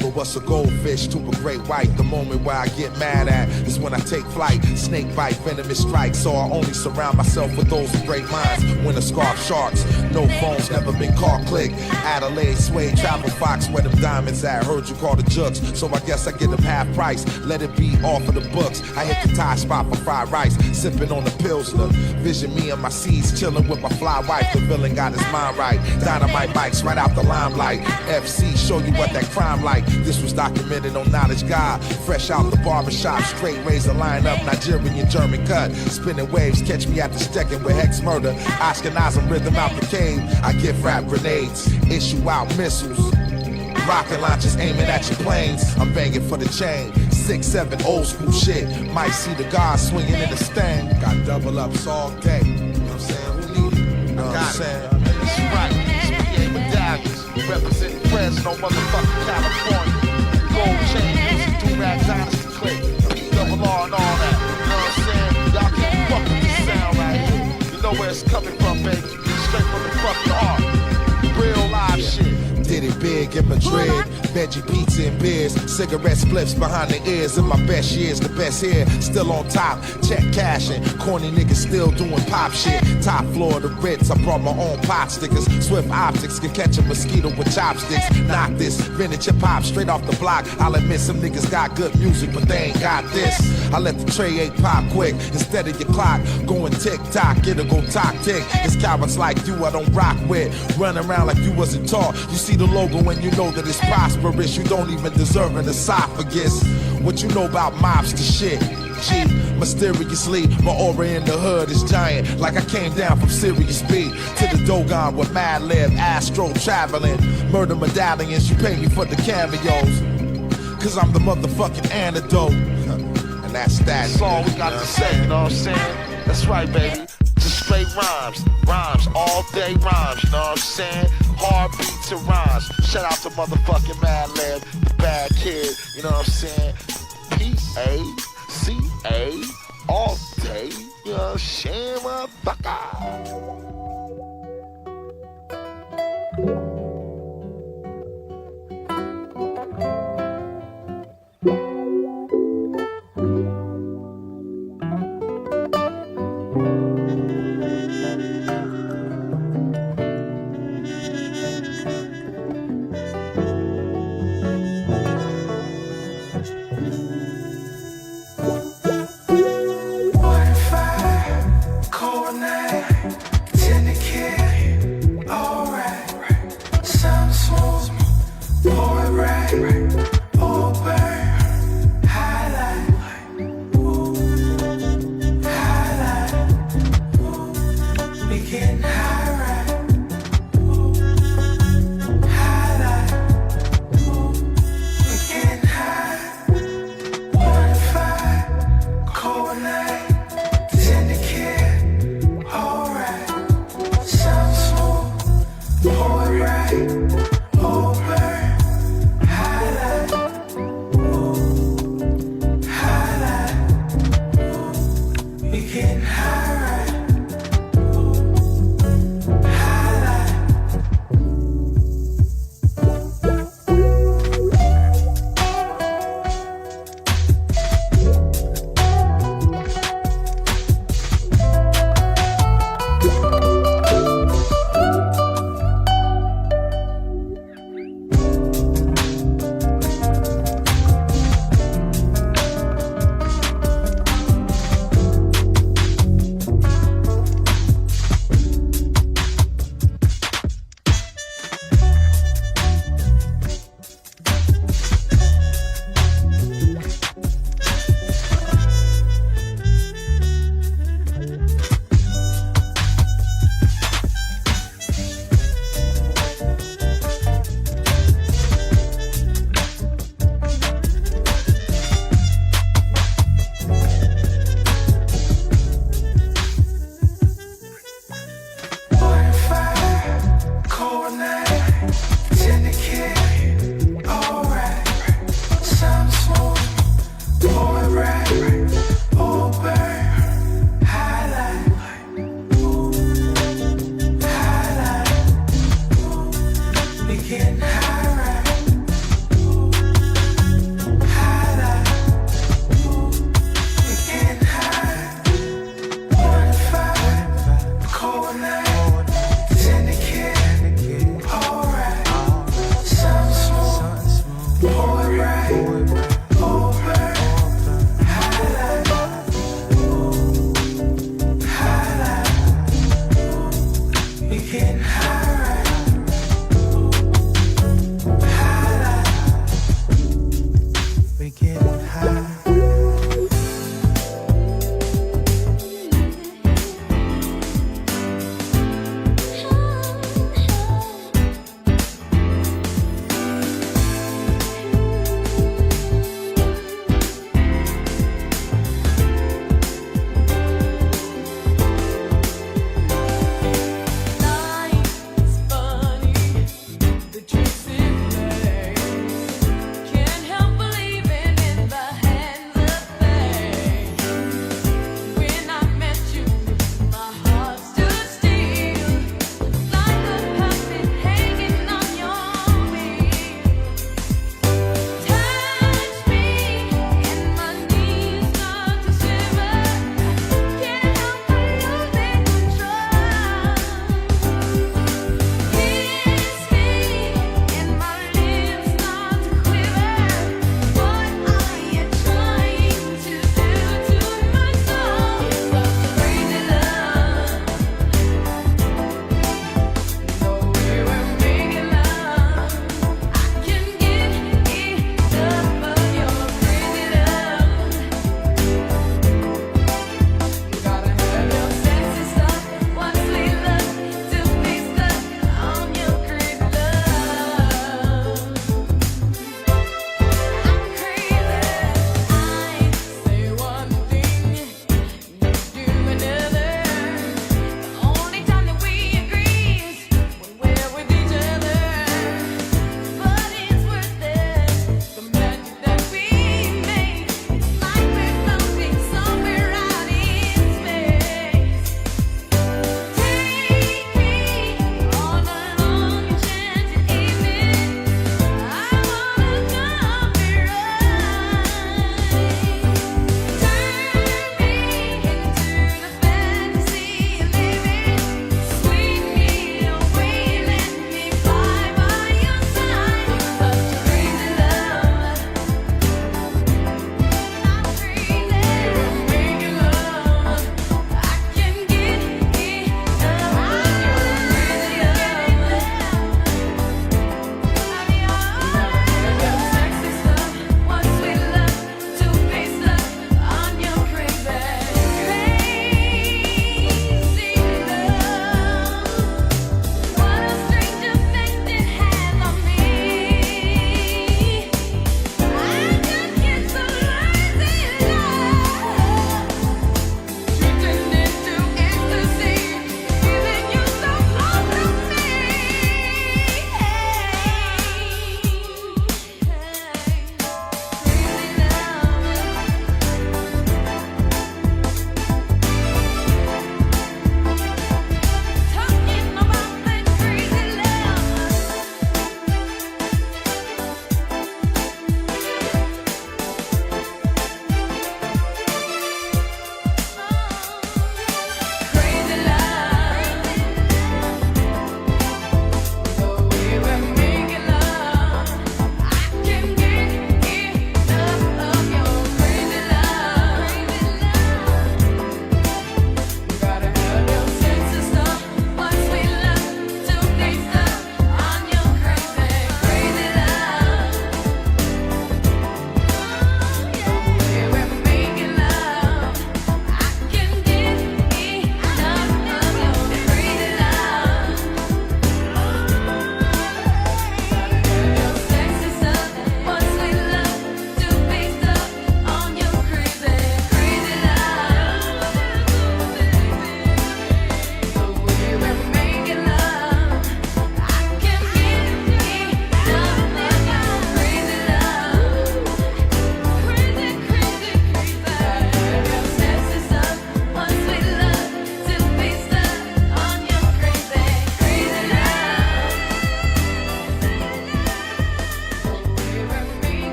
But what's a goldfish to a great white? The moment where I get mad at is when I take flight. Snake bite, venomous strikes. So I only surround myself with those with great minds. Winter scarf sharks, no phones, never been caught. Click. Adelaide, Suede, Travel Fox, where them diamonds at. Heard you call the jugs, so I guess I get them half price. Let it be off of the books. I hit the Thai spot for fried rice, sipping on the Pilsner. Vision me and my seeds, chilling with my fly wife. The villain got his mind right. Dynamite bikes right out the limelight. FC, show you what that crime like. This was documented on Knowledge God. Fresh out the barbershop, straight razor lineup, Nigerian German cut. Spinning waves, catch me at the Stecken with Hex Murder. Ashkenazim rhythm out the cave. I give rap grenades, issue out missiles. Rocket launchers aiming at your planes. I'm banging for the chain. 6'7", old school shit. Might see the guys swinging in the stand. Got double ups all day. You know what I'm saying? Who need it? You know what I'm saying? That's right. SPA medallions. Representing Fresno, motherfucking California. Gold chain, music, do-rag, dynasty click. Double R and all that. You know what I'm saying? Y'all can't fuck with this sound right here. You know where it's coming from, baby. Straight from the fucking heart. Real live shit. Did it big in Madrid, veggie pizza and beers, cigarette spliffs behind the ears. In my best years, the best here, still on top. Check cashing, corny niggas still doing pop shit. Top floor of the Ritz, I brought my own pot stickers. Swift optics can catch a mosquito with chopsticks. Knock this, vintage hip hop straight off the block. I'll admit some niggas got good music, but they ain't got this. I let the tray 8 pop quick instead of your clock going tick tock. It'll go tock tick. It's cowards like you I don't rock with. Run around like you wasn't taught. You see the logo and you know that it's prosperous. You don't even deserve an esophagus. What you know about mobster shit? G, mysteriously, my aura in the hood is giant. Like I came down from Sirius B to the Dogon with Mad Lib, Astro traveling. Murder medallions, you pay me for the cameos. Cause I'm the motherfucking antidote. And that's that. That's all we got to say, you know what I'm saying? That's right, baby. Just straight rhymes. Rhymes, all day rhymes, you know what I'm saying? Hard beats and rhymes. Shout out to motherfucking Mad Lib, the bad kid, you know what I'm saying? P-A-C-A, all day, you know what I'm saying, motherfucker?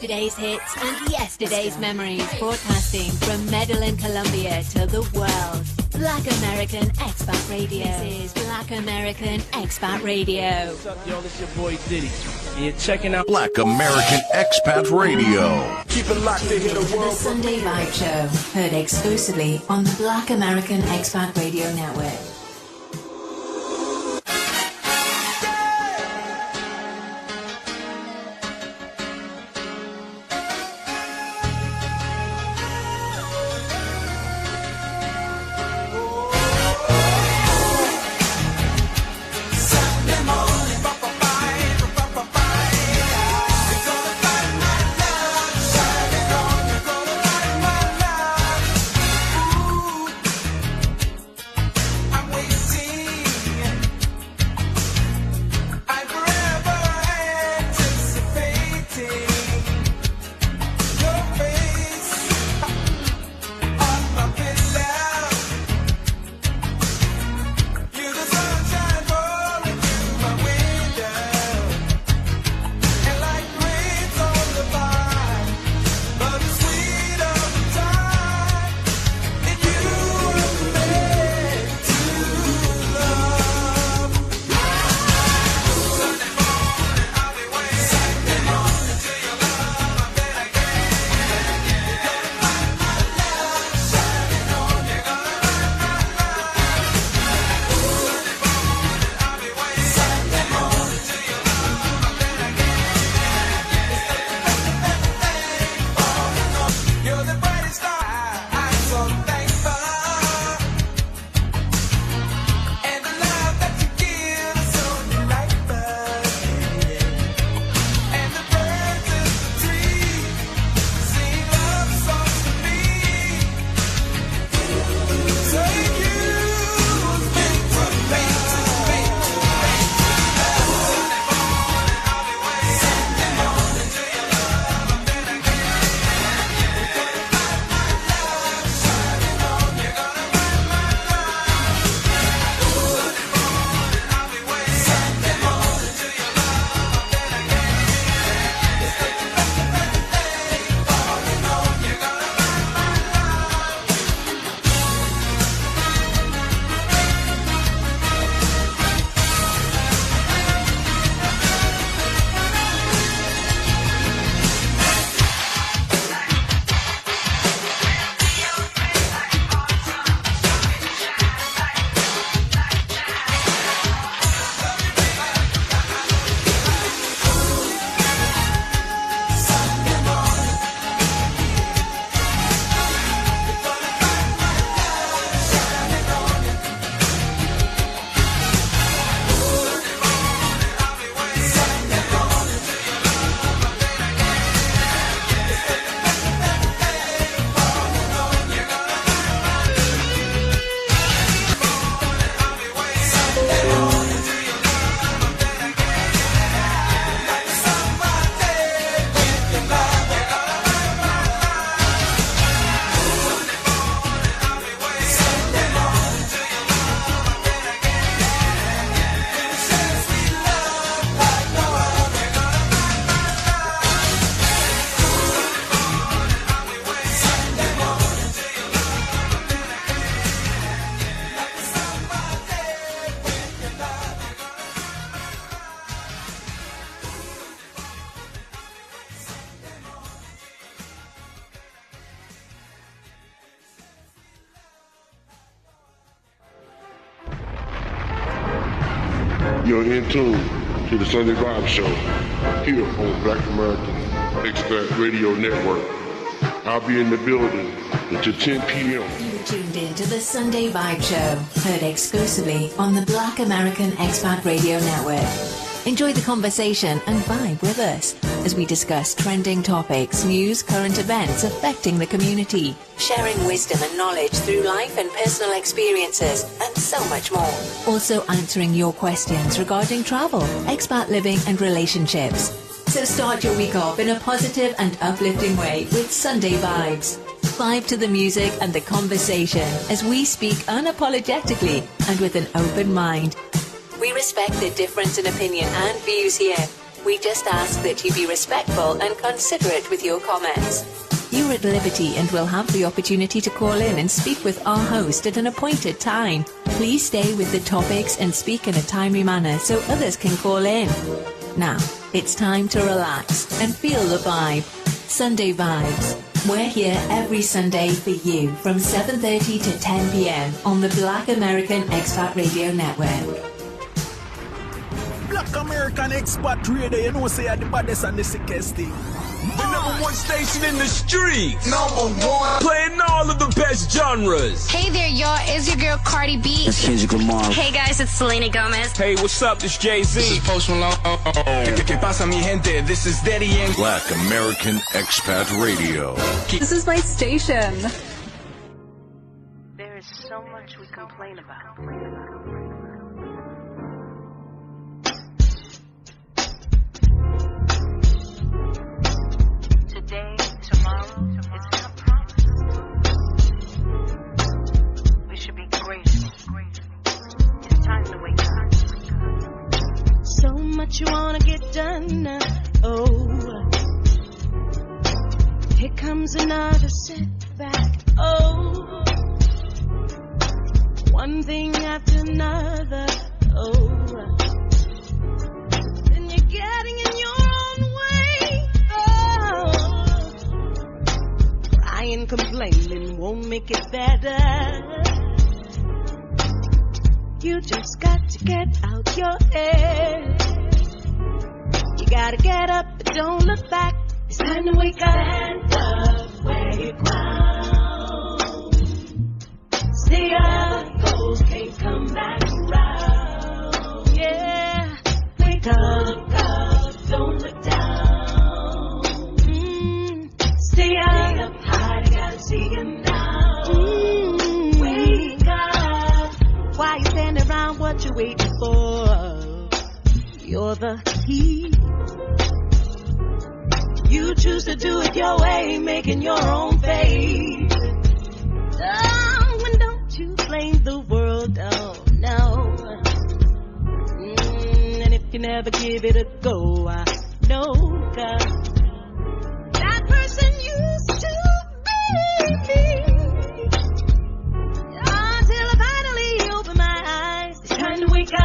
Yesterday's hits and yesterday's memories, broadcasting from Medellin, Colombia to the world. Black American Expat Radio. This is Black American Expat Radio. What's up, yo? This is your boy Th.D. And you're checking out Black American Expat Radio. Keep it locked to hear the world. The Sunday Vibe Show, heard exclusively on the Black American Expat Radio Network. You're in tune to the Sunday Vibe Show here on Black American Expat Radio Network. I'll be in the building until 10 p.m. You're tuned in to the Sunday Vibe Show, heard exclusively on the Black American Expat Radio Network. Enjoy the conversation and vibe with us as we discuss trending topics, news, current events affecting the community, sharing wisdom and knowledge through life and personal experiences, and so much more. Also answering your questions regarding travel, expat living and relationships. So start your week off in a positive and uplifting way with Sunday Vibes. Vibe to the music and the conversation as we speak unapologetically and with an open mind. We respect the difference in opinion and views here. We just ask that you be respectful and considerate with your comments. You're at liberty and will have the opportunity to call in and speak with our host at an appointed time. Please stay with the topics and speak in a timely manner so others can call in. Now, it's time to relax and feel the vibe. Sunday Vibes. We're here every Sunday for you from 7:30 to 10 p.m. on the Black American Expat Radio Network. Black American Expat Radio, you know, say, the baddest and the sickest thing. The number one station in the streets. Number one. Playing all of the best genres. Hey there, y'all. It's your girl Cardi B. It's Kendrick Lamar. Hey guys, it's Selena Gomez. Hey, what's up? This Jay-Z. This is Post Malone. ¿Qué pasa, mi gente? This is Th.D. and Black American Expat Radio. This is my station. There is so much we complain about. Today, tomorrow, it's not promised. We should be grateful. It's time to wake up. So much you wanna get done. Oh, here comes another setback. Oh, one thing after another. Oh, then you're getting in your own way. Crying, complaining won't make it better. You just got to get out your head. You gotta get up, but don't look back. It's time to wake up. Stand up where you're ground. Stay up, goals can't come back around. Yeah, wake up, don't look down. Stay up high, gotta see you now. Wake up. Why you standing around? What you waiting for? You're the key. You choose to do it your way, making your own fate. Oh, and don't you blame the world, oh no. And if you never give it a go, I know God. That person used to be me. Until I finally open my eyes. It's time to wake up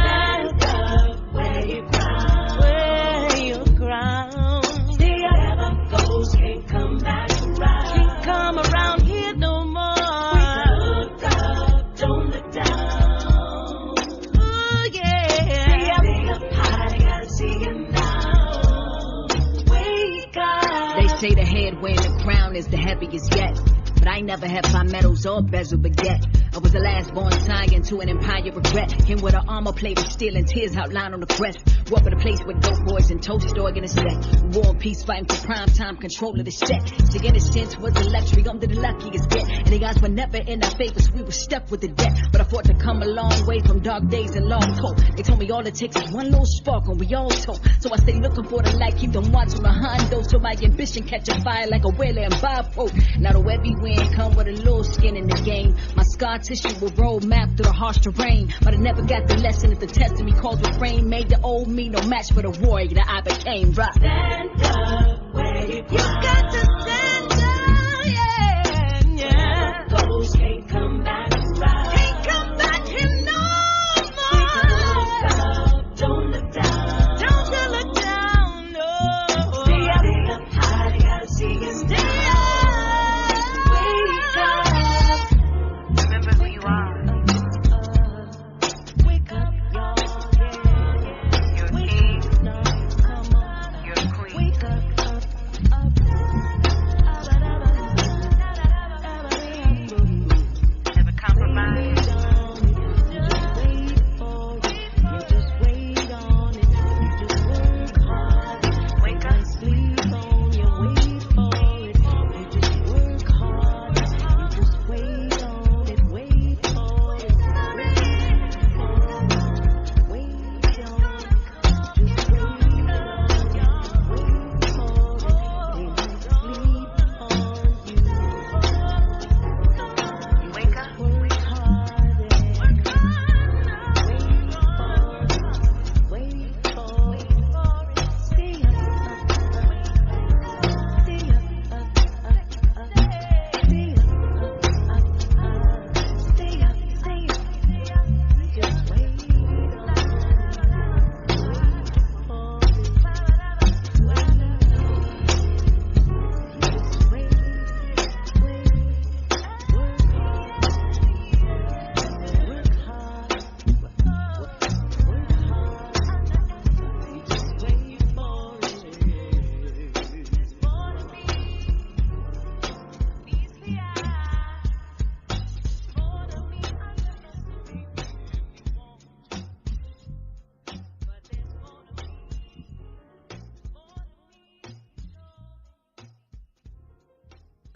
where you're ground. Where you're ground. Stay up, goals can't come back around. Can't come around here no more. Wake up, don't look down. Oh yeah. Stay up high, gotta see you now. Wake up. They say the head weighing the crown is the heaviest yet. But I never had 5 medals or bezel baguette. I was the last born scion to an empire regret. Him with an armor plate of steel and tears outlined on the crest. Walk in a place with dope boys and toast organ and set. War and peace fighting for prime time control of the set. To get a sense was a luxury, I'm the luckiest get. And the odds were never in our favors, we were stuck with the debt. But I fought to come a long way from dark days and long cold. They told me all it takes is one little spark and we all told. So I stay looking for the light, keep them watching behind those. So my ambition catch a fire like a whaler and bipolar. Now the every wind come with a little skin in the game. My scar tissue will roll map through the harsh terrain. But I never got the lesson that the test of me caused refrain. Made the old me no match for the warrior that I became. Right. Stand up where you got to stand up, yeah, yeah. Goals can't come back around. Can't come back here no more. Wake up, don't look down. Don't you look down, no. Stay up high, gotta see you. Stay up. Wake up. Remember who you are. Wake up, y'all, yeah. You're a king. You're a queen. Wake up.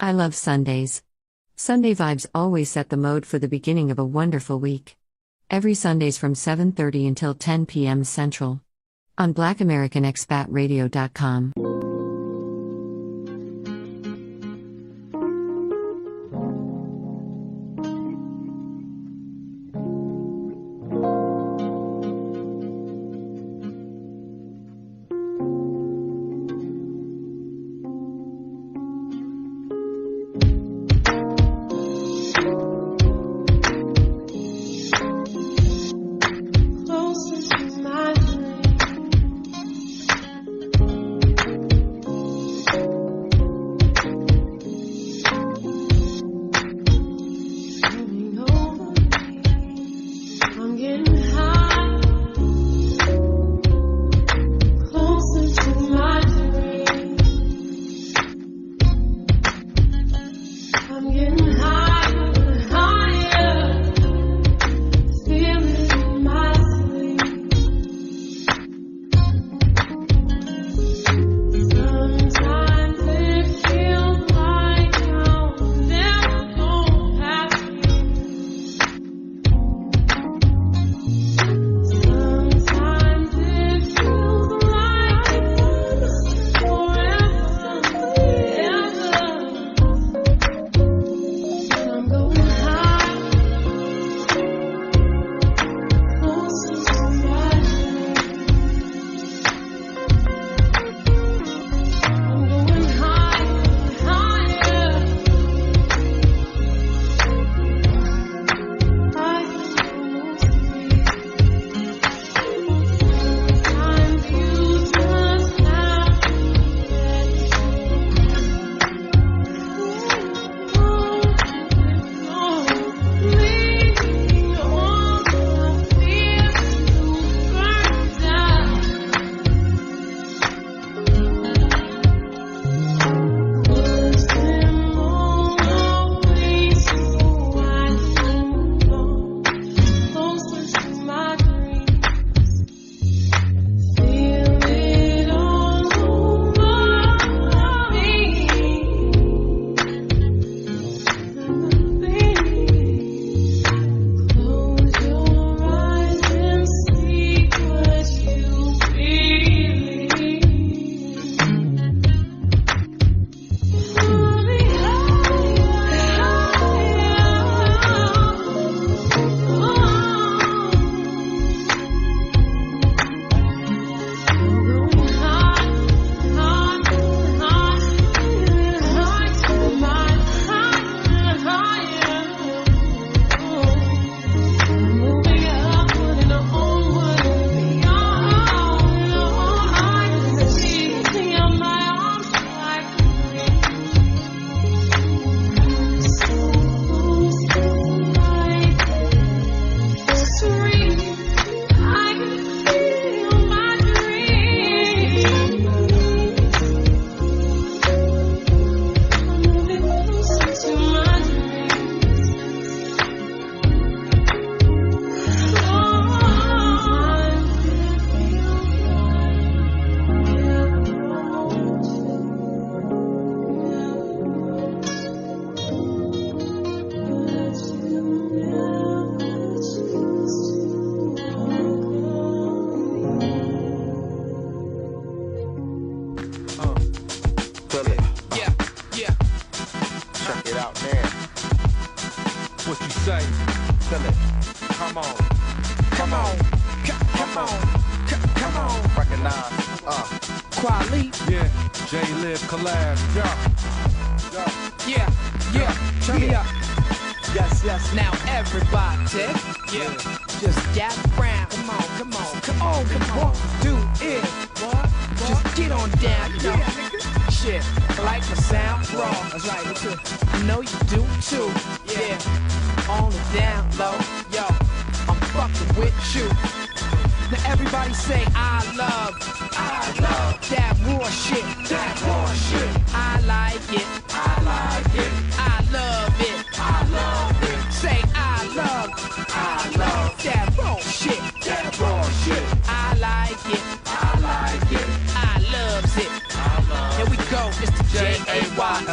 I love Sundays. Sunday vibes always set the mode for the beginning of a wonderful week. Every Sundays from 7:30 until 10 p.m. Central. On BlackAmericanExpatRadio.com.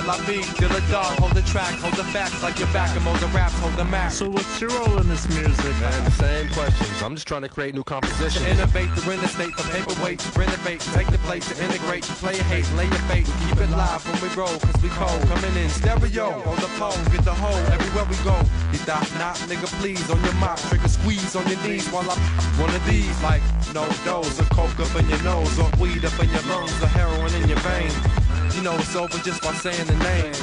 L.I.B. Deal the dog, hold the track, hold the facts like your back, and mold the raps, hold the map. So what's your role in this music? Man, the same questions. I'm just trying to create new compositions. To innovate, to renovate, from paperweight to renovate, to take the place, to integrate, to play a hate, lay your fate, we keep it live when we roll, cause we cold. Coming in stereo, on the phone, get the hole, everywhere we go. You thought not, nigga, please, on your mop, trigger squeeze on your knees while I one of these, like no dose, or coke up in your nose, or weed up in your lungs, or heroin in your veins. You know it's over just by saying the name.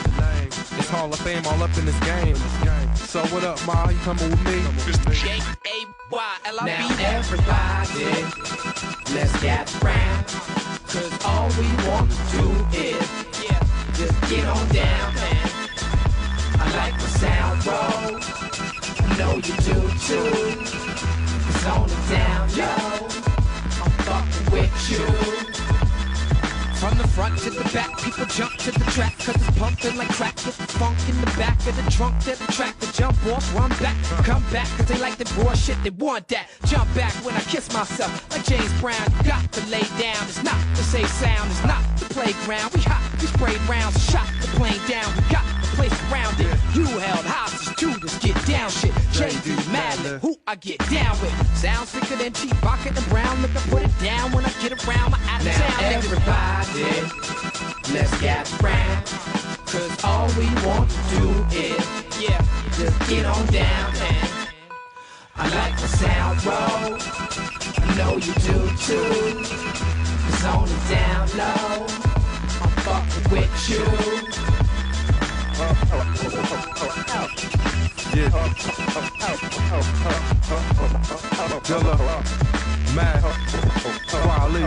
It's Hall of Fame all up in this game. So what up, Ma? You coming with me? J-A-Y-L-I-B. Now everybody, let's get round, cause all we want to do is just get on down, man. I like the sound roll, I know you do too. It's on the down low, I'm fucking with you. From the front to the back, people jump to the track, cause it's pumping like crack. Get the funk in the back of the trunk to the track. To jump off, run back, come back, cause they like the raw shit, they want that. Jump back when I kiss myself, like James Brown. You got to lay down, it's not the safe sound, it's not the playground. We hot, we sprayed rounds, shot the plane down. We got the place around it. You held hostage to this get down shit. J.D. Madlib, who I get down with. Sound sicker than cheap pocket and brown. Look, I put it down when I get around my out of town. Now everybody, let's get round, cause all we want to do is just get on down, man. I like the sound roll, I know you do too. It's on the down low, I'm fucking with you. Dilla, Matt, Wally.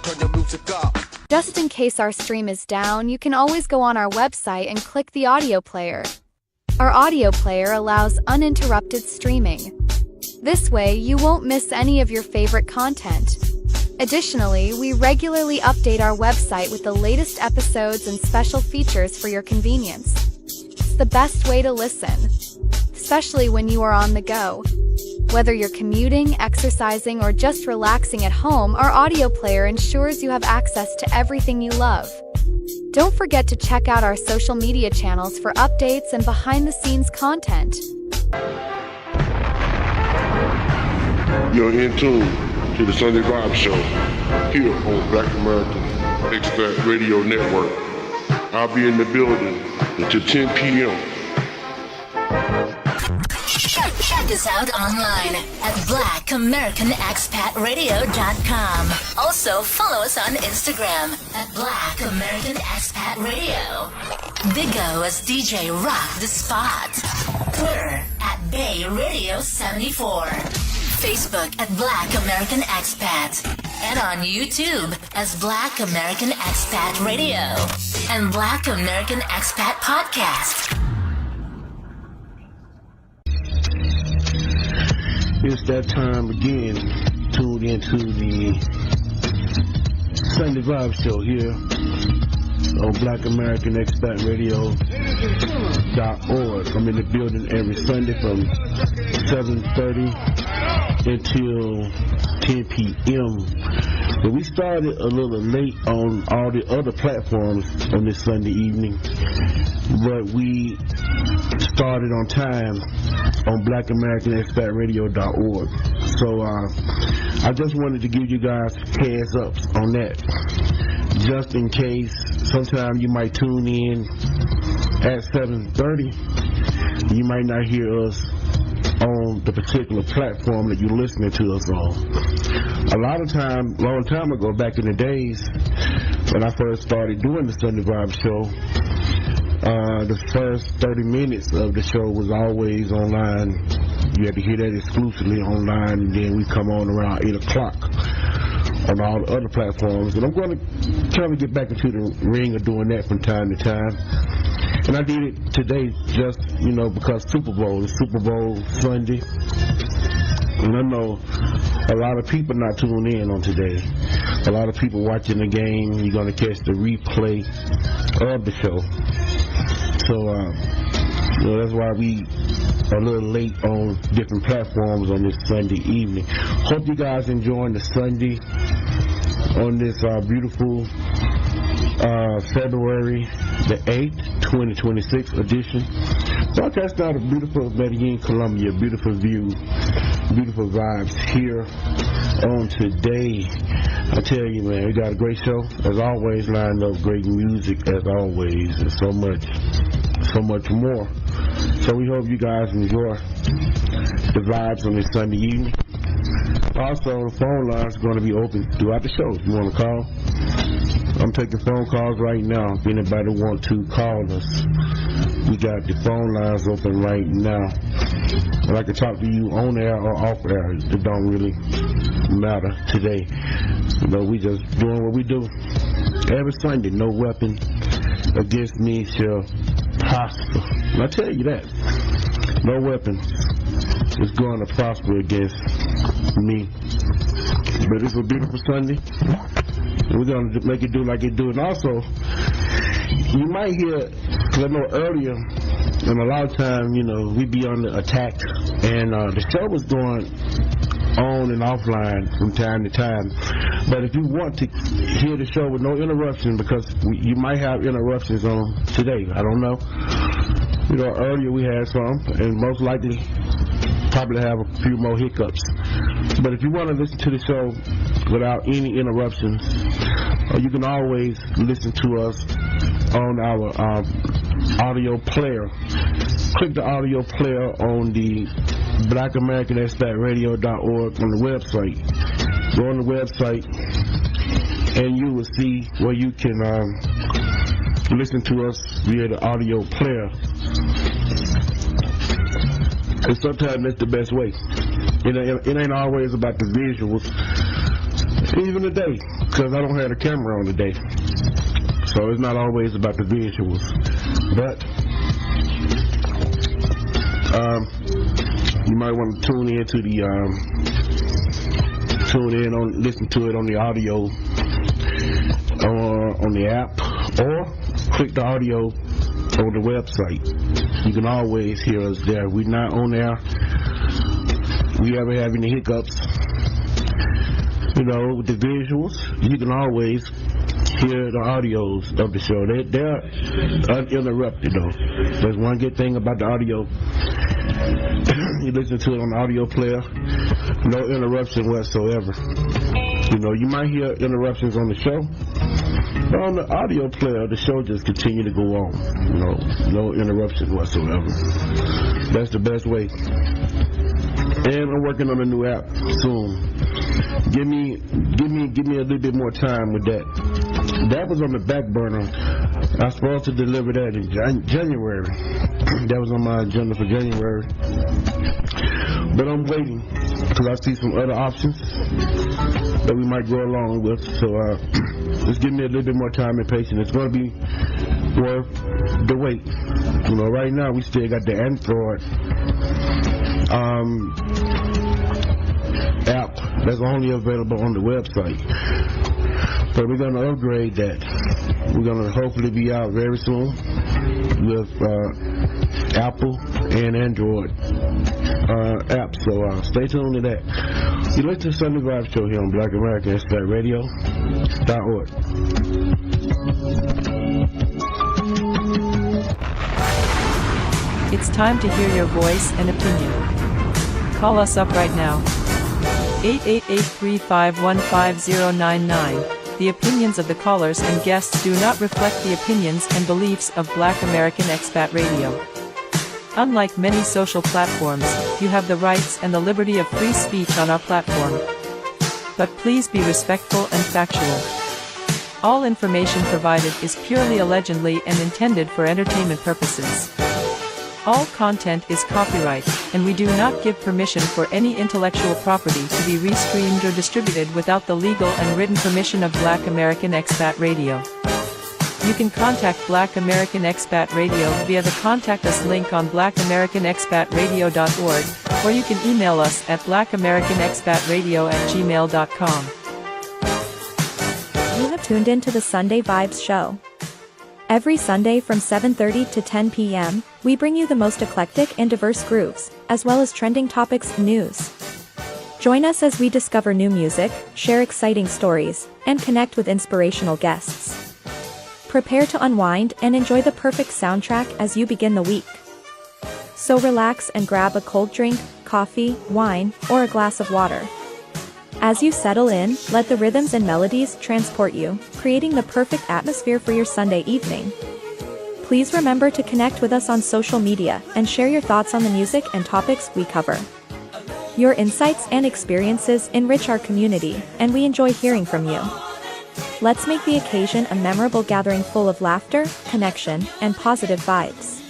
Turn your music up. Just in case our stream is down, you can always go on our website and click the audio player. Our audio player allows uninterrupted streaming. This way, you won't miss any of your favorite content. Additionally, we regularly update our website with the latest episodes and special features for your convenience. It's the best way to listen, especially when you are on the go. Whether you're commuting, exercising, or just relaxing at home, our audio player ensures you have access to everything you love. Don't forget to check out our social media channels for updates and behind-the-scenes content. You're in tune to the Sunday Vibe Show here on Black American Expat Radio Network. I'll be in the building until 10 p.m. Check us out online at BlackAmericanExpatRadio.com. Also, follow us on Instagram at Black American Expat Radio. Big O as DJ Rock the Spot. Twitter at Bay Radio 74. Facebook at Black American Expat. And on YouTube as Black American Expat Radio. And Black American Expat Podcast. It's that time again. Tuned into the Sunday Vibe Show here on Black American Expat Radio.org. I'm in the building every Sunday from 7:30 until 10 p.m. But we started a little late on all the other platforms on this Sunday evening, but we started on time on BlackAmericanExpatRadio.org. So I just wanted to give you guys heads ups on that, just in case. Sometime you might tune in at 7:30. You might not hear us on the particular platform that you're listening to us on. A long time ago, back in the days when I first started doing the Sunday Vibe Show, the first 30 minutes of the show was always online. You had to hear that exclusively online, and then we come on around 8 o'clock on all the other platforms. And I'm going to try to get back into the ring of doing that from time to time. And I did it today just, because Super Bowl Sunday. And I know a lot of people not tuning in on today. A lot of people watching the game. You're going to catch the replay of the show. So, that's why we a little late on different platforms on this Sunday evening. Hope you guys enjoying the Sunday on this beautiful February the 8th, 2026 edition. Broadcast out of beautiful Medellin, Colombia. Beautiful view, beautiful vibes here on today. I tell you, man, we got a great show. As always, lined up great music, as always, and so much more. So we hope you guys enjoy the vibes on this Sunday evening. Also, the phone lines are going to be open throughout the show. If you want to call, I'm taking phone calls right now. If anybody wants to call us, we got the phone lines open right now. And I can talk to you on air or off air. It don't really matter today. You know, we just doing what we do every Sunday. No weapon against me shall prosper. And I tell you that. No weapon is going to prosper against me. But it's a beautiful Sunday. And we're going to make it do like it do. And also, you might hear, because I know earlier, and a lot of times, you know, we be on the attack. And the show was going on and offline from time to time. But if you want to hear the show with no interruption, because you might have interruptions on today, I don't know. You know, earlier we had some, and most likely probably have a few more hiccups. But if you want to listen to the show without any interruptions, you can always listen to us on our audio player. Click the audio player on the blackamericanexpatradio.org on the website. Go on the website and you will see where you can listen to us via the audio player. And sometimes that's the best way. It ain't always about the visuals. Even today, because I don't have a camera on today. So it's not always about the visuals. But you might want to tune in, listen to it on the audio on the app, or click the audio on the website. You can always hear us there. We're not on there. We ever have any hiccups, you know, with the visuals, you can always hear the audios of the show. They're uninterrupted, though. There's one good thing about the audio. You listen to it on the audio player, no interruption whatsoever. You know, you might hear interruptions on the show, but on the audio player, the show just continue to go on. You know, no interruption whatsoever. That's the best way. And I'm working on a new app soon. Give me a little bit more time with that. That was on the back burner. I was supposed to deliver that in January. That was on my agenda for January. But I'm waiting because I see some other options that we might go along with. So just give me a little bit more time and patience. It's going to be worth the wait. You know, right now we still got the Android app that's only available on the website. But we're going to upgrade that. We're going to hopefully be out very soon with Apple and Android apps. So stay tuned to that. You listen to the Sunday Vibe Show here on blackamericanexpatradio.org. It's time to hear your voice and opinion. Call us up right now. 888-351-5099. The opinions of the callers and guests do not reflect the opinions and beliefs of Black American Expat Radio. Unlike many social platforms, you have the rights and the liberty of free speech on our platform. But please be respectful and factual. All information provided is purely allegedly and intended for entertainment purposes. All content is copyright, and we do not give permission for any intellectual property to be restreamed or distributed without the legal and written permission of Black American Expat Radio. You can contact Black American Expat Radio via the Contact Us link on blackamericanexpatradio.org, or you can email us at blackamericanexpatradio@gmail.com. You have tuned into the Sunday Vibes Show. Every Sunday from 7:30 to 10 p.m., we bring you the most eclectic and diverse grooves, as well as trending topics and news. Join us as we discover new music, share exciting stories, and connect with inspirational guests. Prepare to unwind and enjoy the perfect soundtrack as you begin the week. So relax and grab a cold drink, coffee, wine, or a glass of water. As you settle in, let the rhythms and melodies transport you, creating the perfect atmosphere for your Sunday evening. Please remember to connect with us on social media and share your thoughts on the music and topics we cover. Your insights and experiences enrich our community, and we enjoy hearing from you. Let's make the occasion a memorable gathering full of laughter, connection, and positive vibes.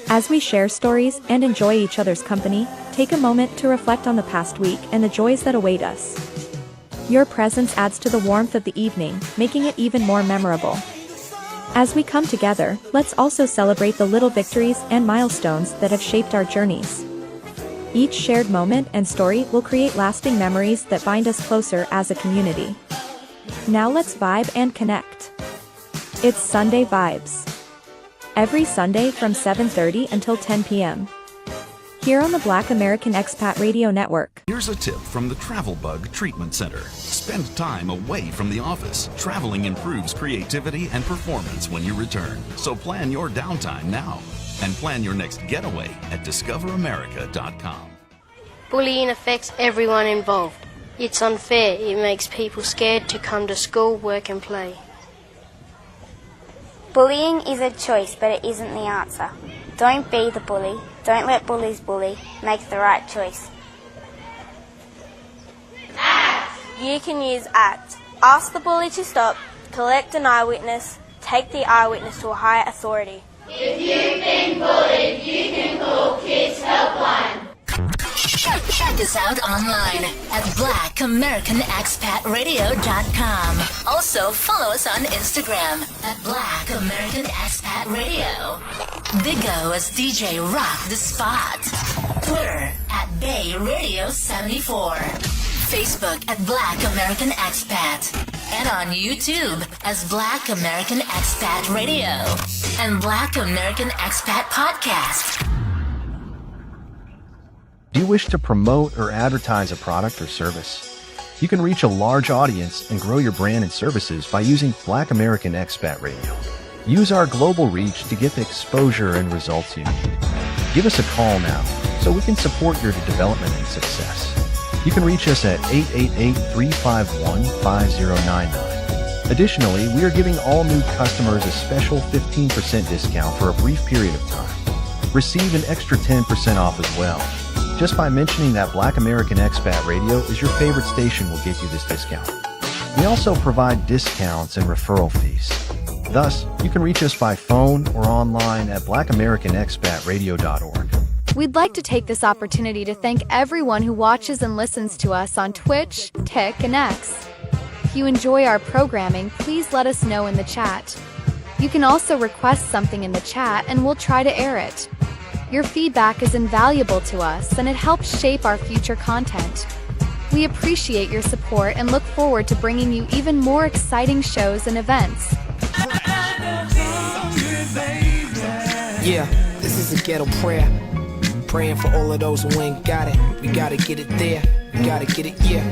As we share stories and enjoy each other's company, take a moment to reflect on the past week and the joys that await us. Your presence adds to the warmth of the evening, making it even more memorable. As we come together, let's also celebrate the little victories and milestones that have shaped our journeys. Each shared moment and story will create lasting memories that bind us closer as a community. Now let's vibe and connect. It's Sunday Vibes. Every Sunday from 7:30 until 10 p.m. Here on the Black American Expat Radio Network. Here's a tip from the Travel Bug Treatment Center. Spend time away from the office. Traveling improves creativity and performance when you return. So plan your downtime now and plan your next getaway at discoveramerica.com. Bullying affects everyone involved. It's unfair. It makes people scared to come to school, work and play. Bullying is a choice, but it isn't the answer. Don't be the bully. Don't let bullies bully. Make the right choice. ACT! You can use ACT. Ask the bully to stop, collect an eyewitness, take the eyewitness to a higher authority. If you've been bullied, you can call Kids Helpline. Check us out online at BlackAmericanExpatRadio.com. Also, follow us on Instagram at Black American Expat Radio. Big O as DJ Rock the Spot. Twitter at Bay Radio 74. Facebook at Black American Expat. And on YouTube as Black American Expat Radio and Black American Expat Podcast. Do you wish to promote or advertise a product or service? You can reach a large audience and grow your brand and services by using Black American Expat Radio. Use our global reach to get the exposure and results you need. Give us a call now so we can support your development and success. You can reach us at 888-351-5099. Additionally, we are giving all new customers a special 15% discount for a brief period of time. Receive an extra 10% off as well. Just by mentioning that Black American Expat Radio is your favorite station will get you this discount. We also provide discounts and referral fees. Thus, you can reach us by phone or online at blackamericanexpatradio.org. We'd like to take this opportunity to thank everyone who watches and listens to us on Twitch, Tik, and X. If you enjoy our programming, please let us know in the chat. You can also request something in the chat and we'll try to air it. Your feedback is invaluable to us and it helps shape our future content. We appreciate your support and look forward to bringing you even more exciting shows and events. Yeah, this is a ghetto prayer. Praying for all of those who ain't got it. We gotta get it there. We gotta get it, yeah.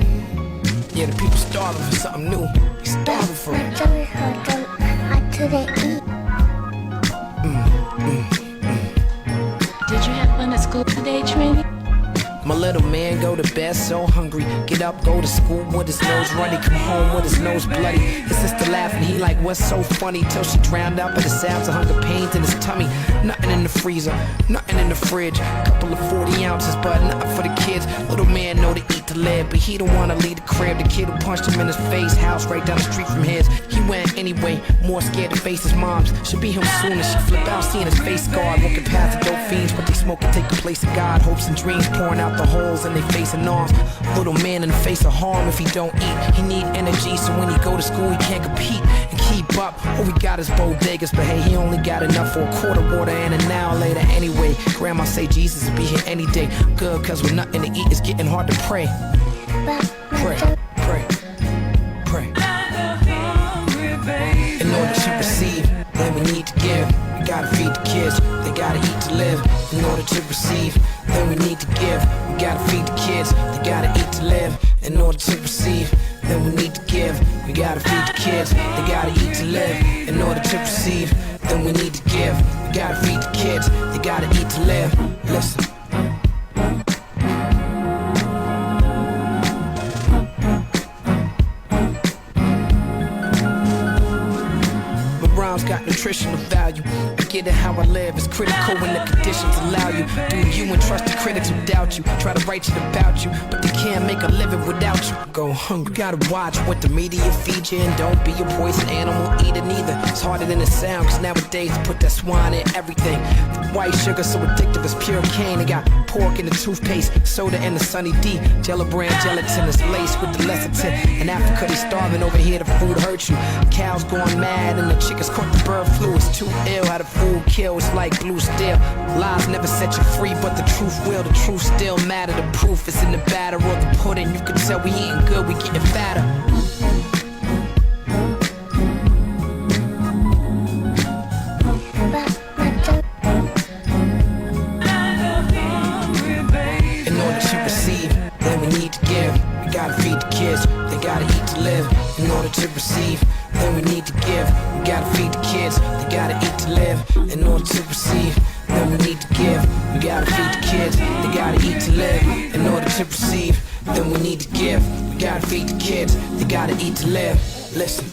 Yeah, the people starving for something new. They starving for it. Did you have fun at school today, Trini? My little man go to bed so hungry. Get up, go to school with his nose runny. Come home with his nose bloody. His sister laughing, he like, what's so funny? Till she drowned out by the sounds of hunger pains in his tummy. Nothing in the freezer, nothing in the fridge. Couple of 40 ounces, but nothing for the kids. Little man know to eat to live, but he don't wanna leave the crib. The kid who punched him in his face, house right down the street from his. He went anyway, more scared to face his mom's. Should be him soon as she flip out, seeing his face scarred. Walking past the dope fiends, but they smoking take the place of God. Hopes and dreams pouring out the holes in their face and arms. Little man in the face of harm if he don't eat. He need energy, so when he go to school he can't compete and keep up. All we got is bodegas, but hey, he only got enough for a quart of water and an hour later anyway. Grandma say Jesus will be here any day. Good, cause with nothing to eat it's getting hard to pray. Pray, pray, pray. In order to receive, then we then we need to give. We gotta feed the kids, they gotta eat to live. In order to receive, then we need to give. We gotta feed the kids, they gotta eat to live. Listen. Got nutritional value. I get it how I live. It's critical when the conditions allow you. Do you and trust the critics who doubt you. Try to write shit about you, but they can't make a living without you. Go hungry. You gotta watch what the media feed you, and don't be a poison animal eater neither. It's harder than it sounds, cause nowadays they put that swine in everything. White sugar so addictive as pure cane. They got pork in the toothpaste, soda in the Sunny D. Jello brand gelatin is laced with the lecithin. In Africa they starving, over here the food hurts you. Cows going mad and the chickens caught the bird flu. It's too ill how the food kills like blue steel. Lies never set you free, but the truth will. The truth still matter. The proof is in the batter or the pudding. You can tell we eating good, we getting fatter. In order to receive, then we need to give. We gotta feed the kids, they gotta eat to live. In order to receive, then we need to give. We gotta feed the kids, they gotta eat to live. In order to receive, then we need to give. We gotta feed the kids, they gotta eat to live. In order to receive, then we need to give. We gotta feed the kids, they gotta eat to live. Listen.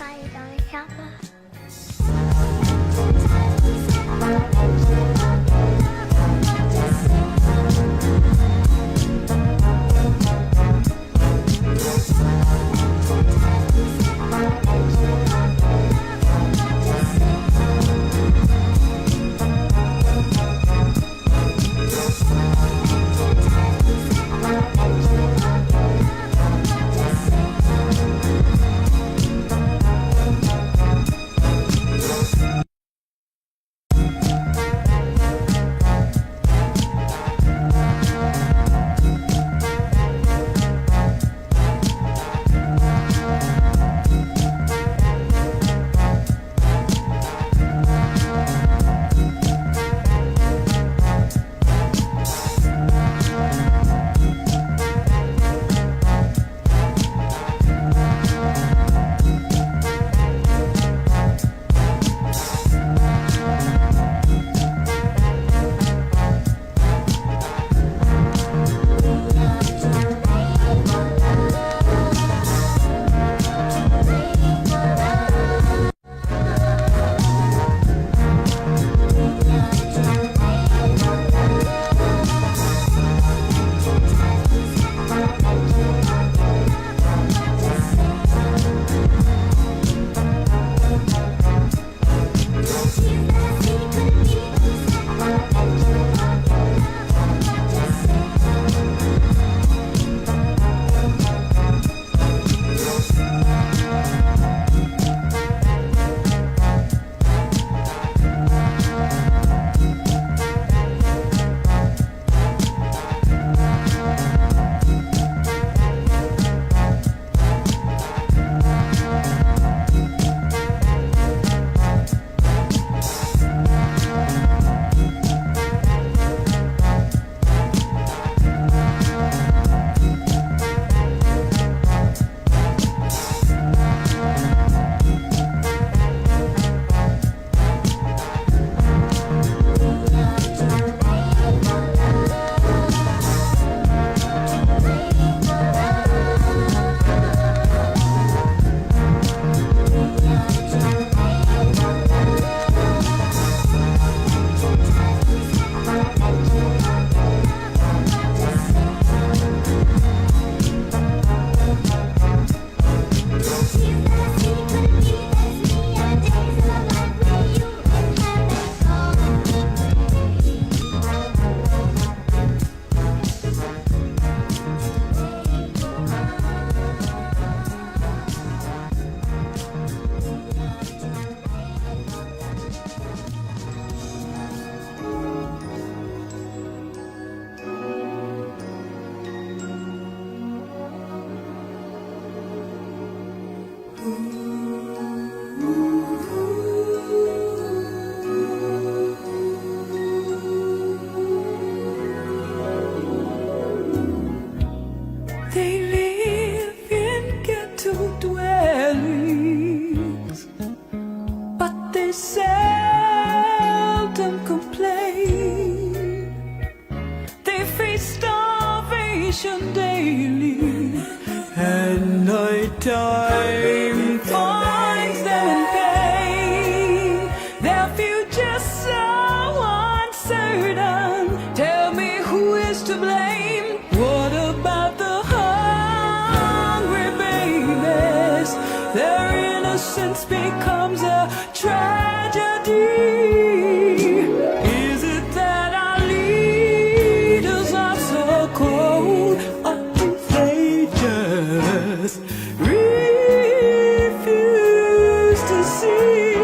night time finds them in pain. Their future's so uncertain. Tell me who is to blame? What about the hungry babies? Their innocence becomes a tragedy. Is it that our leaders are so cold, or do they just refuse to see?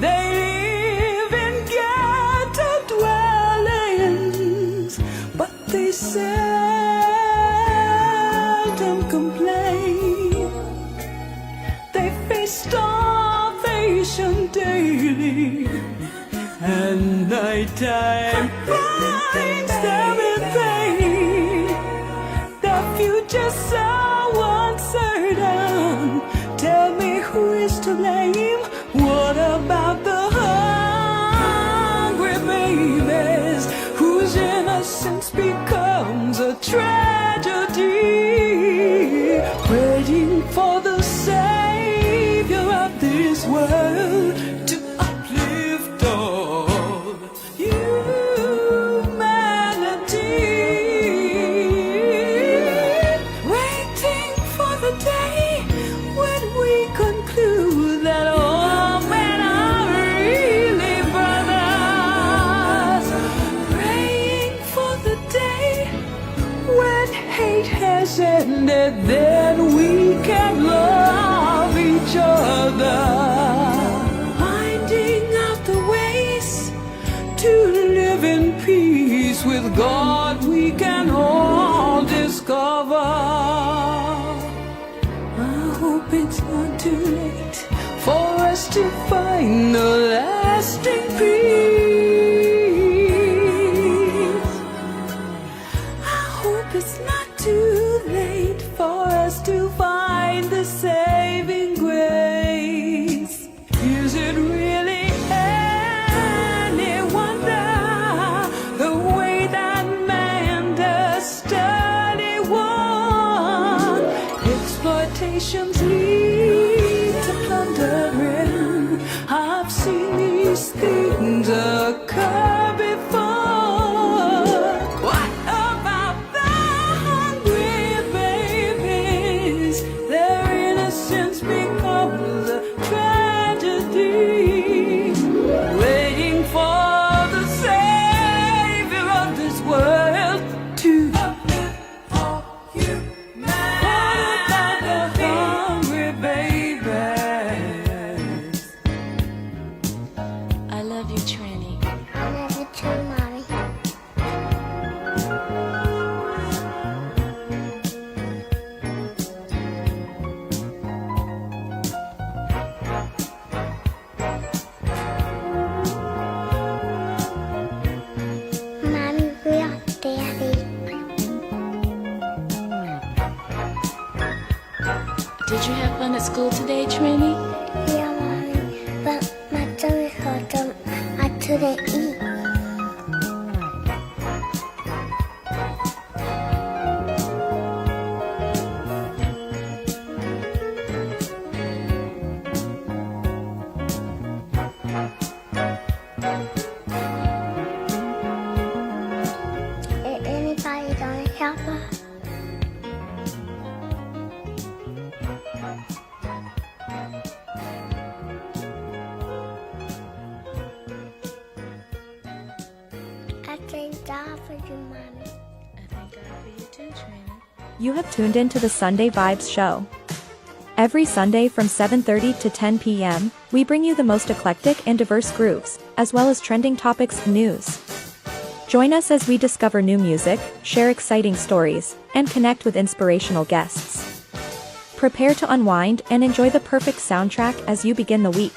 They live in ghetto dwellings, but they seldom complain. They face starvation daily, and nighttime finds them in pain. The future's so uncertain. Tell me who is to blame? What about the hungry babies whose innocence becomes a tragedy? Waiting for the savior of this world to uplift all humanity. Waiting for the day when we conclude that all men are really brothers. Praying for the day when hate has ended, then we can love each other. Finding out the ways to live in peace with God, we can all discover. I hope it's not too late for us to find a lasting peace. I hope it's not too late for us to find the saving grace. Is it really any wonder the way that man does study one? Exploitations lead to plundering. I've seen these things occur before. What about the hungry babies? Their innocence becomes a tragedy. Waiting for the savior of this world to uplift all humanity. What about the hungry babies? I love you, Trini. I love you too, Mommy. Mommy, we are Daddy. Did you have fun at school today, Trini? Yeah, Mommy, but my tummy hurt. I couldn't eat. Anybody gonna help her? I thank God for you, Mommy. I thank God for you too, Trini. You have tuned into the Sunday Vibes Show. Every Sunday from 7:30 to 10 p.m., we bring you the most eclectic and diverse grooves, as well as trending topics and news. Join us as we discover new music, share exciting stories, and connect with inspirational guests. Prepare to unwind and enjoy the perfect soundtrack as you begin the week.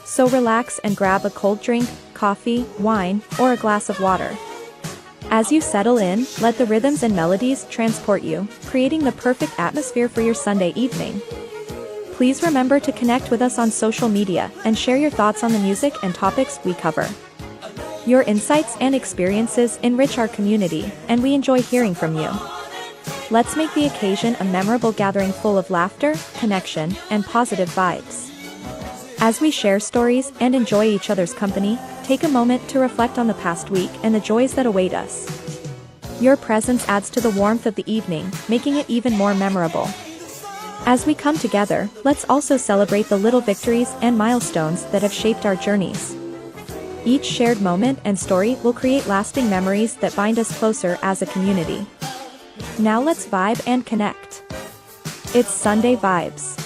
So relax and grab a cold drink, coffee, wine, or a glass of water. As you settle in, let the rhythms and melodies transport you, creating the perfect atmosphere for your Sunday evening. Please remember to connect with us on social media and share your thoughts on the music and topics we cover. Your insights and experiences enrich our community, and we enjoy hearing from you. Let's make the occasion a memorable gathering full of laughter, connection, and positive vibes. As we share stories and enjoy each other's company, take a moment to reflect on the past week and the joys that await us. Your presence adds to the warmth of the evening, making it even more memorable. As we come together, let's also celebrate the little victories and milestones that have shaped our journeys. Each shared moment and story will create lasting memories that bind us closer as a community. Now let's vibe and connect. It's Sunday Vibes.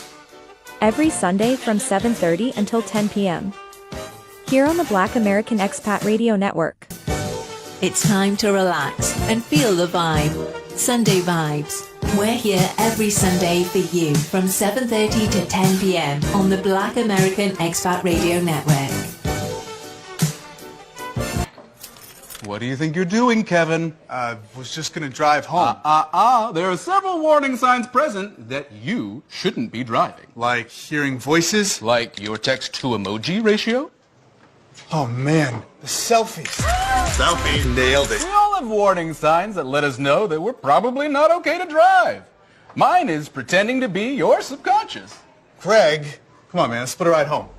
Every Sunday from 7:30 until 10 p.m. Here on the Black American Expat Radio Network. It's time to relax and feel the vibe. Sunday Vibes. We're here every Sunday for you from 7:30 to 10 p.m. on the Black American Expat Radio Network. What do you think you're doing, Kevin? Was just gonna drive home. There are several warning signs present that you shouldn't be driving. Like hearing voices? Like your text-to-emoji ratio? Oh man, the selfies. Selfie. Nailed it. We all have warning signs that let us know that we're probably not okay to drive. Mine is pretending to be your subconscious. Greg, come on man, let's put a ride home.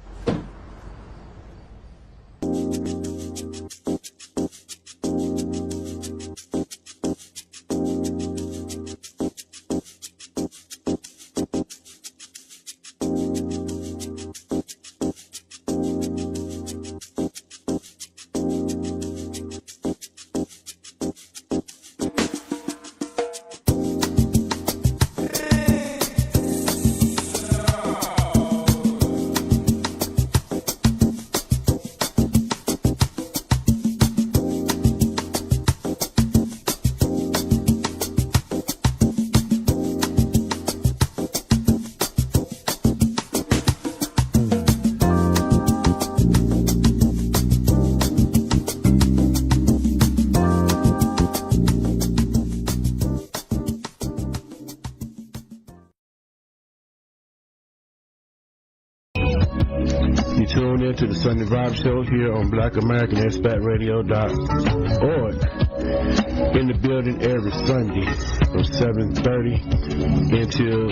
You tune in to the Sunday Vibe Show here on BlackAmericanExpatRadio.org. In the building every Sunday from 7:30 until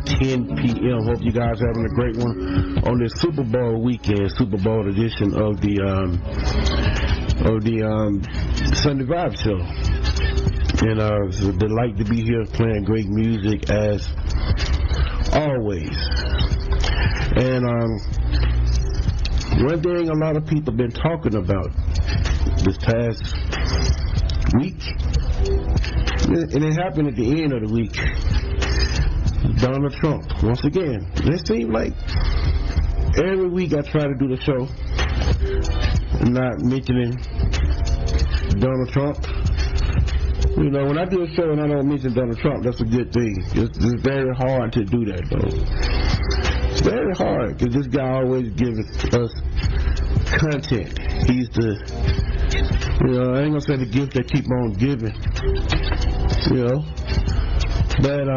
10 p.m. Hope you guys are having a great one on this Super Bowl weekend, Super Bowl edition of the Sunday Vibe Show. And it's a delight to be here playing great music as always. And one thing a lot of people have been talking about this past week, and it happened at the end of the week, Donald Trump. Once again, it seems like every week I try to do the show, not mentioning Donald Trump. You know, when I do a show and I don't mention Donald Trump, that's a good thing. It's very hard to do that, though. It's very hard, because this guy always gives us content. He's the, I ain't going to say the gift that keep on giving, But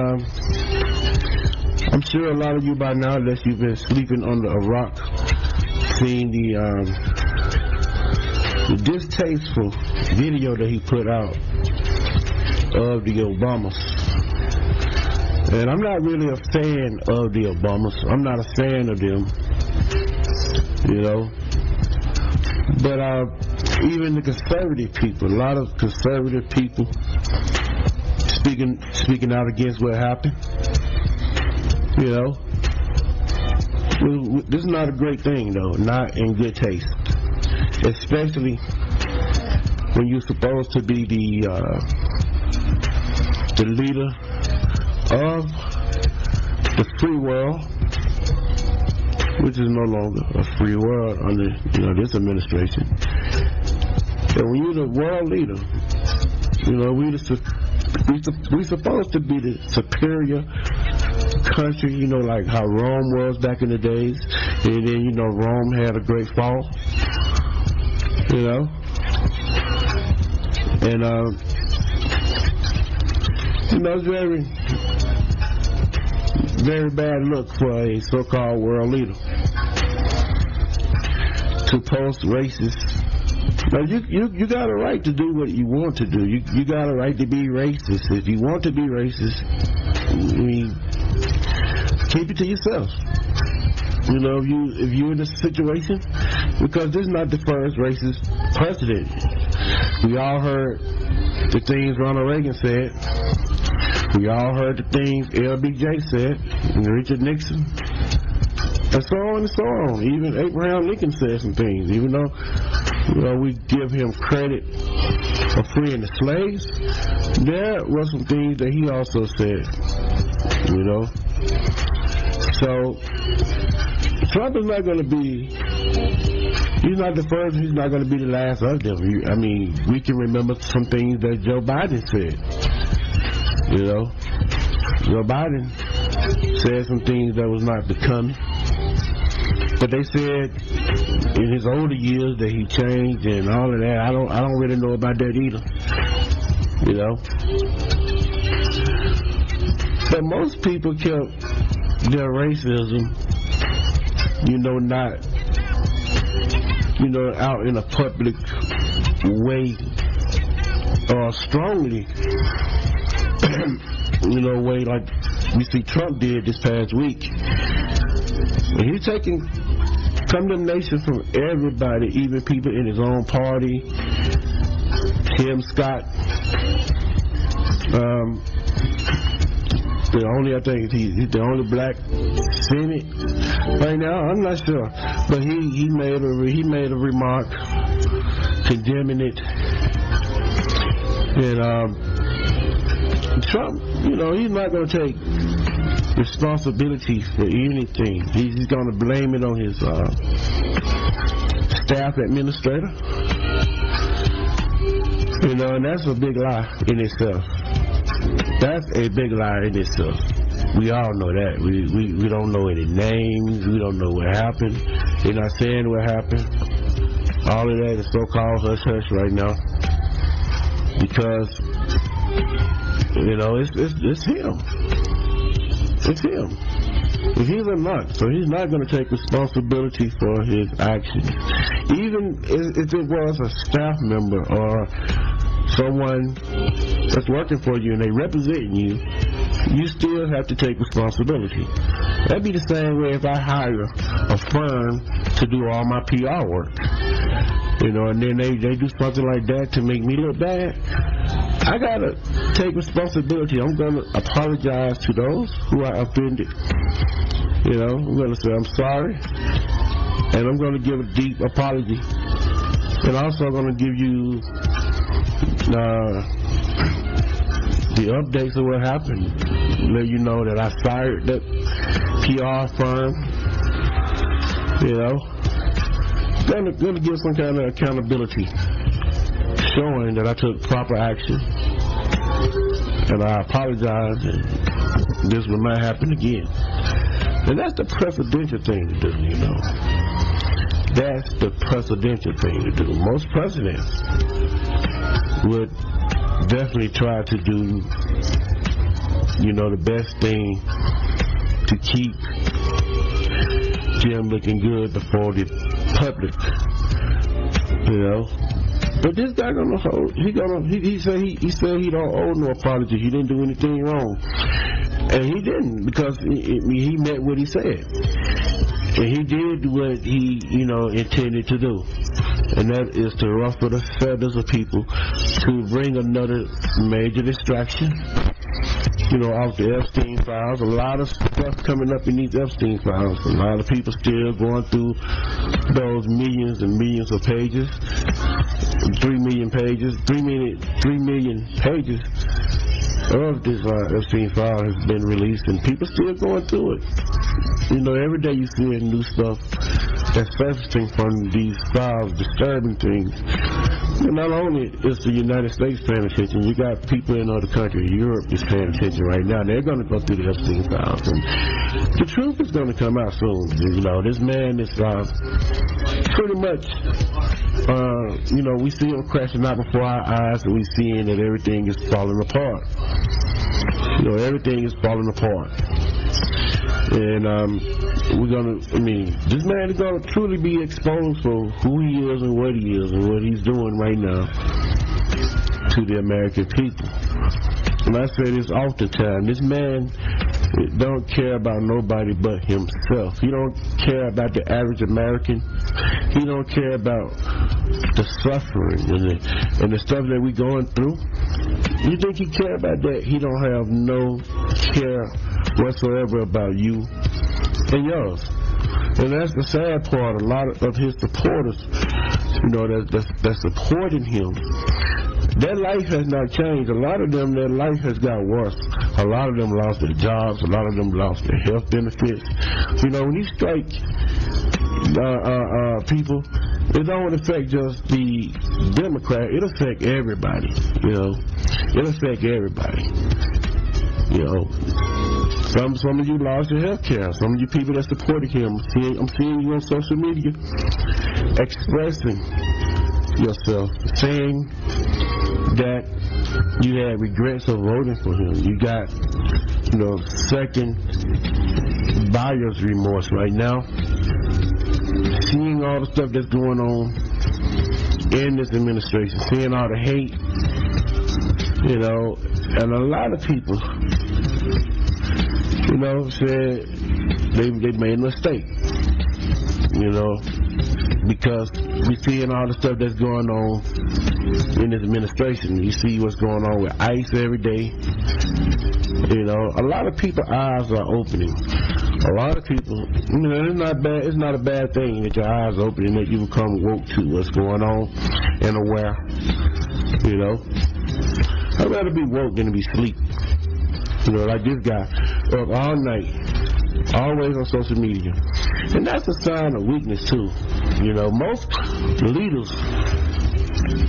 I'm sure a lot of you by now, unless you've been sleeping under a rock, seen the distasteful video that he put out of the Obamas. And I'm not really a fan of the Obamas. I'm not a fan of them, But even the conservative people, a lot of conservative people speaking out against what happened, This is not a great thing, though, not in good taste. Especially when you're supposed to be the leader of the free world, which is no longer a free world under this administration. And when you're the world leader, we're supposed to be the superior country, like how Rome was back in the days, and then Rome had a great fall, and it's very, very bad look for a so-called world leader to post racist Now you got a right to do what you want to do. You got a right to be racist. If you want to be racist, I mean, keep it to yourself. You know, if you're in this situation, because this is not the first racist president. We all heard the things Ronald Reagan said. We all heard the things LBJ said, and Richard Nixon, and so on and so on. Even Abraham Lincoln said some things, even though, you know, we give him credit for freeing the slaves. There were some things that he also said, you know. So Trump is not going to be, he's not the first, he's not going to be the last of them. I mean, we can remember some things that Joe Biden said. You know, Joe Biden said some things that was not becoming, but they said in his older years that he changed and all of that. I don't really know about that either. You know, but most people kept their racism, you know, not, you know, out in a public way or strongly. You know, way like we see Trump did this past week. And he's taking condemnation from everybody, even people in his own party. Tim Scott, I think he's the only black Senate right now. I'm not sure, but he made a remark condemning it, and Trump, you know, he's not going to take responsibility for anything. He's going to blame it on his staff administrator. You know, and that's a big lie in itself. That's a big lie in itself. We all know that. We don't know any names. We don't know what happened. They're not saying what happened. All of that is so-called hush-hush right now. Because, you know, it's him. It's him. He's a nut, so he's not going to take responsibility for his actions. Even if it was a staff member or someone that's working for you and they represent you, you still have to take responsibility. That'd be the same way if I hire a firm to do all my PR work. You know, and then they do something like that to make me look bad. I gotta take responsibility. I'm gonna apologize to those who are offended. You know, I'm gonna say I'm sorry, and I'm gonna give a deep apology, and also I'm gonna give you the updates of what happened. Let you know that I fired that PR firm. You know, gonna give some kind of accountability, showing that I took proper action, and I apologize, and this will not happen again. And that's the presidential thing to do, you know. That's the presidential thing to do. Most presidents would definitely try to do, you know, the best thing to keep Jim looking good before the public, you know. But this guy gonna hold. He said he don't owe no apology. He didn't do anything wrong, and he didn't, because he meant what he said, and he did what he, you know, intended to do, and that is to ruffle the feathers of people, to bring another major distraction, you know, off the Epstein files. A lot of stuff coming up in these Epstein files. A lot of people still going through those millions and millions of pages. 3 million pages of this Epstein file has been released, and people still going through it. You know, every day you see new stuff that's surfacing from these files, disturbing things. And not only is the United States paying attention, you got people in other countries. Europe is paying attention right now. They're going to go through the Epstein files, and the truth is going to come out soon. You know, this man is pretty much, you know, we see him crashing out before our eyes, and we seeing that everything is falling apart. You know, everything is falling apart. And this man is gonna truly be exposed for who he is and what he's doing right now to the American people. And I say this oftentimes, this man don't care about nobody but himself. He don't care about the average American. He don't care about the suffering and the stuff that we going through. You think he care about that? He don't have no care whatsoever about you and yours. And that's the sad part. A lot of his supporters, that's supporting him, their life has not changed. A lot of them, their life has got worse. A lot of them lost their jobs. A lot of them lost their health benefits. When you strike people, it don't affect just the Democrat. It affect everybody. It affect everybody. Some of you lost your health care. Some of you people that supported him, I'm seeing you on social media expressing yourself, saying that you had regrets of voting for him. You got, second buyer's remorse right now. Seeing all the stuff that's going on in this administration, seeing all the hate, and a lot of people, said they made a mistake, because we're seeing all the stuff that's going on in this administration. You see what's going on with ICE every day. A lot of people's eyes are opening. A lot of people, it's not a bad thing that your eyes are opening, that you become woke to what's going on and aware. I'd rather be woke than to be asleep. Like this guy, up all night, always on social media. And that's a sign of weakness too. Most leaders,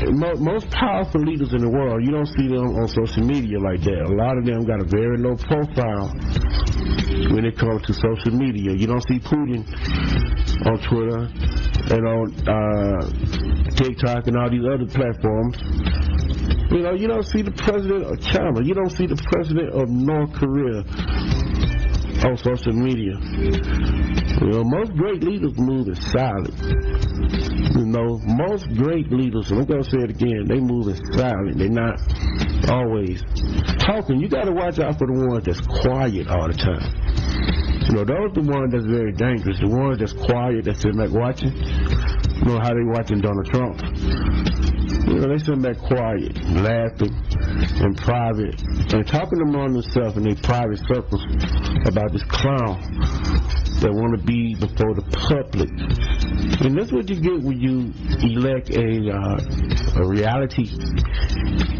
most powerful leaders in the world, you don't see them on social media like that. A lot of them got a very low profile when it comes to social media. You don't see Putin on Twitter and on TikTok and all these other platforms. You don't see the president of China. You don't see the president of North Korea on social media. Most great leaders move in silence. Most great leaders, and I'm going to say it again, they move in silence. They're not always talking. You got to watch out for the ones that's quiet all the time. Those are the ones that's very dangerous. The ones that's quiet, that's sitting back watching. How they watching Donald Trump. They sitting back quiet, laughing in private, and talking among themselves in their private circles about this clown that want to be before the public. And that's what you get when you elect a reality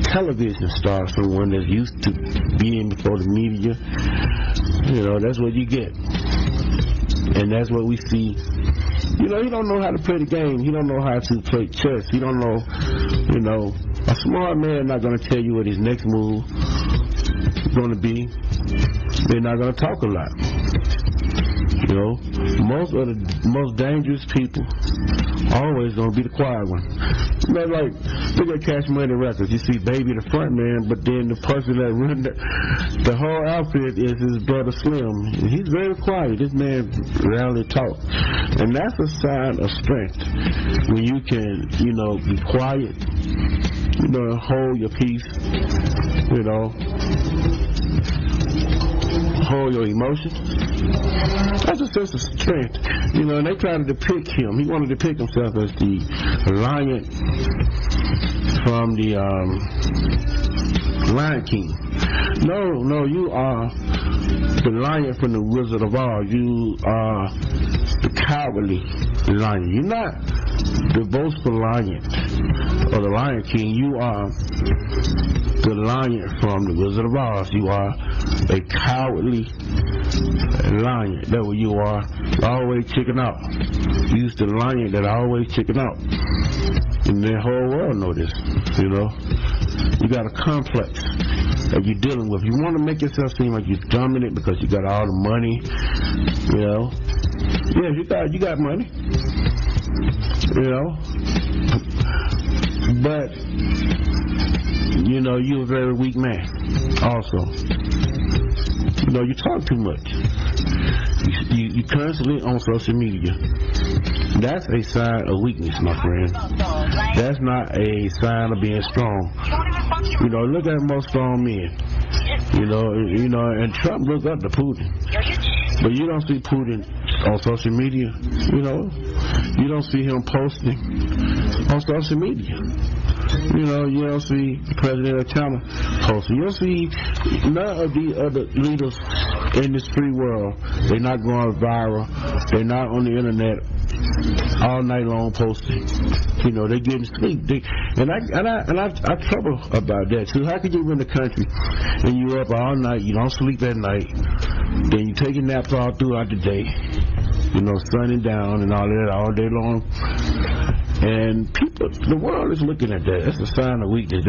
television star, someone that's used to being before the media. That's what you get. And that's what we see. He don't know how to play the game. He don't know how to play chess. He don't know, a smart man not going to tell you what his next move is going to be. They're not going to talk a lot. Most of the most dangerous people always going to be the quiet one. Like, look at Cash Money Records. You see Baby the front man, but then the person that runs the whole outfit is his brother Slim. And he's very quiet. This man rarely talks. And that's a sign of strength. When you can, be quiet, hold your peace, hold your emotions. That's a sense of strength. And they try to depict him. He wanted to depict himself as the lion from the Lion King. No, you are the lion from the Wizard of Oz. You are the cowardly lion. You're not the boastful lion or the Lion King. You are the lion from the Wizard of Oz. You are a cowardly lion. That's what you are. Always chicken out. You're the lion that always chicken out. And the whole world know this. You got a complex that you're dealing with. You want to make yourself seem like you're dominant because you got all the money. Yeah, you got money. But you're a very weak man also. You talk too much. You constantly on social media. That's a sign of weakness, my friend. That's not a sign of being strong. You know, look at most strong men. You know, and Trump looks up to Putin. But you don't see Putin on social media. You know, you don't see him posting on social media. You know, you don't see the president of China posting. You don't see none of the other leaders in this free world. They're not going viral. They're not on the internet all night long posting. You know, they're getting sleep. I trouble about that too. How could you be in the country and you're up all night, you don't sleep at night, then you taking naps all throughout the day, you know, sunning down and all that all day long. And people, the world is looking at that. That's a sign of weakness.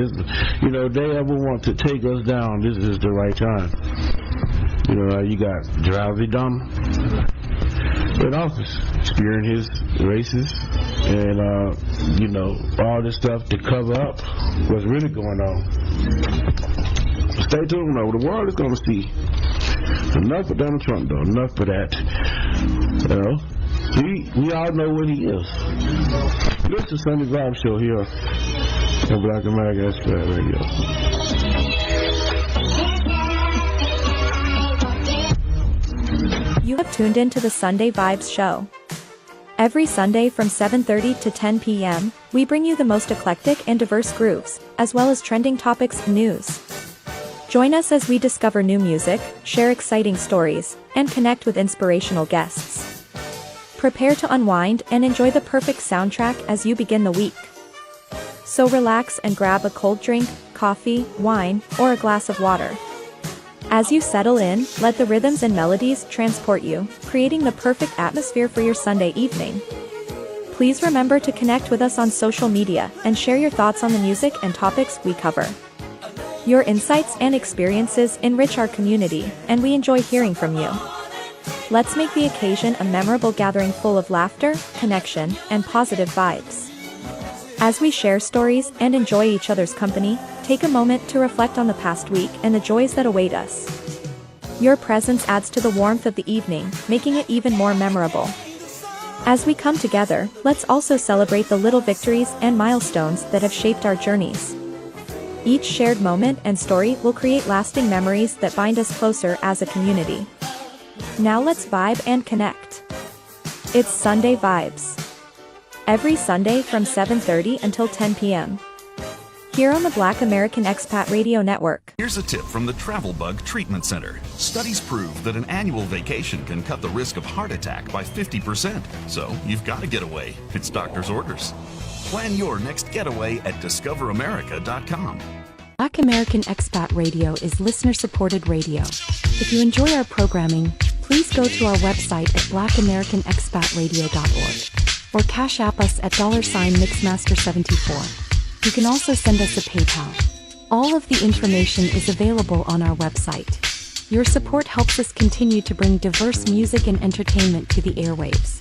You know, if they ever want to take us down, this is the right time. You know, you got Drowsy Dumb in office, spearing his races, and, you know, all this stuff to cover up what's really going on. Stay tuned, though. The world is going to see. Enough for Donald Trump, though. Enough for that. You know, we all know what he is. This is the Sunday Vibe Show here on Black American Expat Radio. You have tuned into the Sunday Vibes Show. Every Sunday from 7:30 to 10 p.m., we bring you the most eclectic and diverse grooves, as well as trending topics and news. Join us as we discover new music, share exciting stories, and connect with inspirational guests. Prepare to unwind and enjoy the perfect soundtrack as you begin the week. So relax and grab a cold drink, coffee, wine, or a glass of water. As you settle in, let the rhythms and melodies transport you, creating the perfect atmosphere for your Sunday evening. Please remember to connect with us on social media and share your thoughts on the music and topics we cover. Your insights and experiences enrich our community, and we enjoy hearing from you. Let's make the occasion a memorable gathering full of laughter, connection, and positive vibes. As we share stories and enjoy each other's company, take a moment to reflect on the past week and the joys that await us. Your presence adds to the warmth of the evening, making it even more memorable. As we come together, let's also celebrate the little victories and milestones that have shaped our journeys. Each shared moment and story will create lasting memories that bind us closer as a community. Now let's vibe and connect. It's Sunday Vibes. Every Sunday from 7:30 until 10 p.m. Here on the Black American Expat Radio Network. Here's a tip from the Travel Bug Treatment Center. Studies prove that an annual vacation can cut the risk of heart attack by 50%. So you've got to get away. It's doctor's orders. Plan your next getaway at discoveramerica.com. Black American Expat Radio is listener-supported radio. If you enjoy our programming, please go to our website at blackamericanexpatradio.org or Cash App us at $Mixmaster74. You can also send us a PayPal. All of the information is available on our website. Your support helps us continue to bring diverse music and entertainment to the airwaves.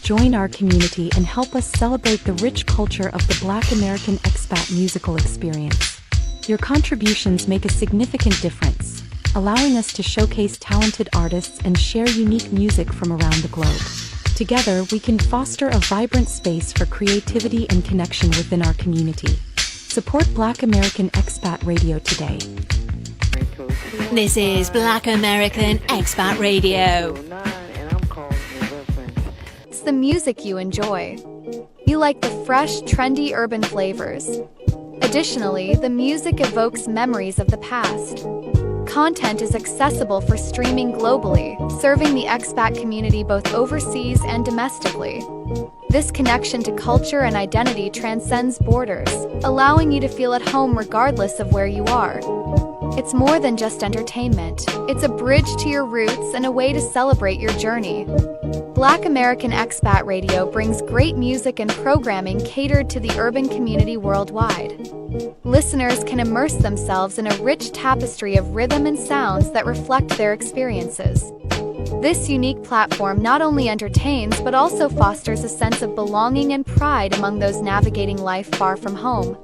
Join our community and help us celebrate the rich culture of the Black American Expat musical experience. Your contributions make a significant difference, allowing us to showcase talented artists and share unique music from around the globe. Together, we can foster a vibrant space for creativity and connection within our community. Support Black American Expat Radio today. This is Black American Expat Radio. It's the music you enjoy. You like the fresh, trendy urban flavors. Additionally, the music evokes memories of the past. Content is accessible for streaming globally, serving the expat community both overseas and domestically. This connection to culture and identity transcends borders, allowing you to feel at home regardless of where you are. It's more than just entertainment. It's a bridge to your roots and a way to celebrate your journey. Black American Expat Radio brings great music and programming catered to the urban community worldwide. Listeners can immerse themselves in a rich tapestry of rhythm and sounds that reflect their experiences. This unique platform not only entertains but also fosters a sense of belonging and pride among those navigating life far from home.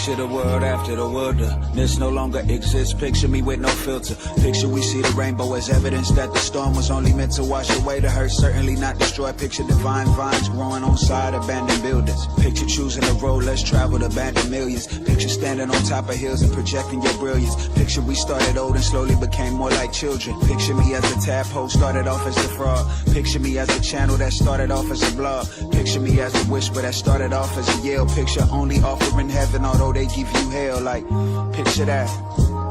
Picture the world after the wilderness no longer exists. Picture me with no filter. Picture we see the rainbow as evidence that the storm was only meant to wash away the hurt, certainly not destroy. Picture divine vines growing on side abandoned buildings. Picture choosing a road less traveled, abandoned millions. Picture standing on top of hills and projecting your brilliance. Picture we started old and slowly became more like children. Picture me as a tadpole, started off as the frog. Picture me as a channel that started off as a blog. Picture me as a whisper that started off as a yell. Picture only offering heaven, although they give you hell. Like, picture that,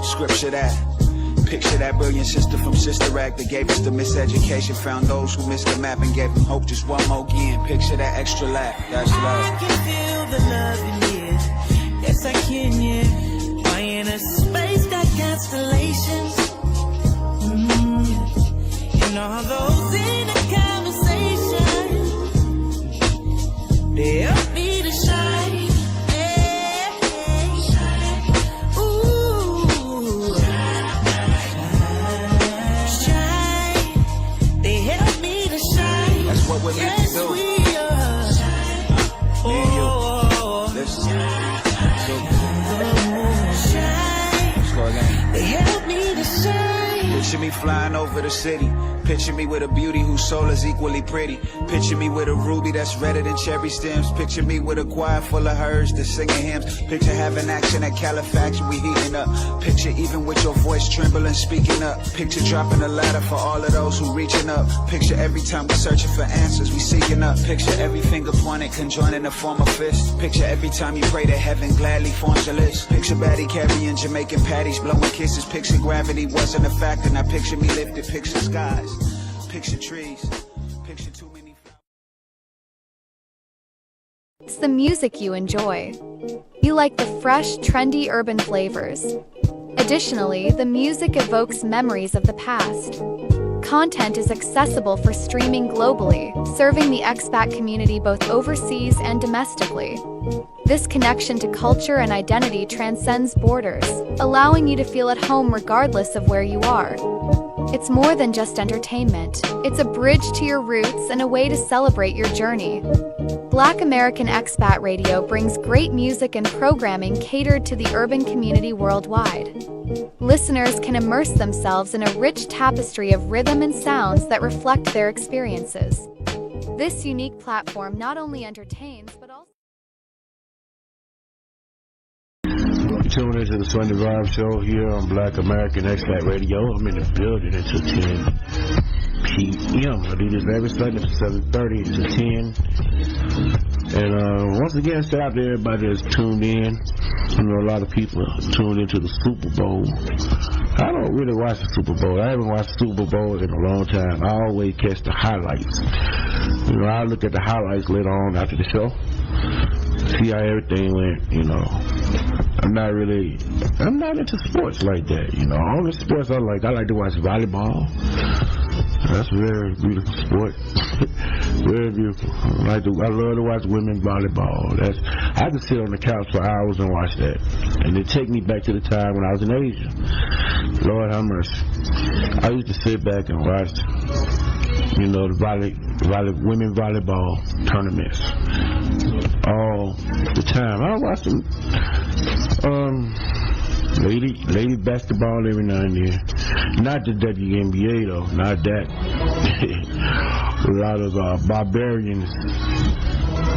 scripture that. Picture that brilliant sister from Sister Act that gave us the miseducation, found those who missed the map and gave them hope just one more again. Picture that extra lap, that's love. I can feel the love in here, yes I can, yeah. Why in a space got constellations, and all those in a conversation, they help me to shine. What we're meant to do. Me and you. Listen. Let's go again. They help me to shine. Picture me flying over the city. Picture me with a beauty whose soul is equally pretty. Picture me with a ruby that's redder than cherry stems. Picture me with a choir full of herds that's singing hymns. Picture having action at Califax, we heating up. Picture even with your voice trembling, speaking up. Picture dropping a ladder for all of those who reaching up. Picture every time we searching for answers, we seeking up. Picture every finger pointed, conjoining to form a fist. Picture every time you pray that heaven gladly forms a list. Picture Batty carrying Jamaican patties, blowing kisses. Picture gravity wasn't a factor, now picture me lifted. Picture skies. Picture trees, picture too many. It's the music you enjoy. You like the fresh, trendy urban flavors. Additionally, the music evokes memories of the past. Content is accessible for streaming globally, serving the expat community both overseas and domestically. This connection to culture and identity transcends borders, allowing you to feel at home regardless of where you are. It's more than just entertainment. It's a bridge to your roots and a way to celebrate your journey. Black American Expat Radio brings great music and programming catered to the urban community worldwide. Listeners can immerse themselves in a rich tapestry of rhythm and sounds that reflect their experiences. This unique platform not only entertains, but also... Tune into the Sunday Vibe Show here on Black American Expat Radio. I'm in the building until 10 p.m. I do this every Sunday from 7:30 to 10. And once again, shout out to everybody that's tuned in. I know a lot of people tuned into the Super Bowl. I don't really watch the Super Bowl. I haven't watched the Super Bowl in a long time. I always catch the highlights. You know, I look at the highlights later on after the show. See how everything went, you know. I'm not into sports like that, you know. All the sports I like to watch volleyball. That's a very beautiful sport. Very beautiful. I love to watch women volleyball. I could sit on the couch for hours and watch that. And it take me back to the time when I was in Asia. Lord have mercy. I used to sit back and watch, you know, the women volleyball tournaments all the time. I watch them lady basketball every now and then. Not the WNBA though, not that. A lot of barbarians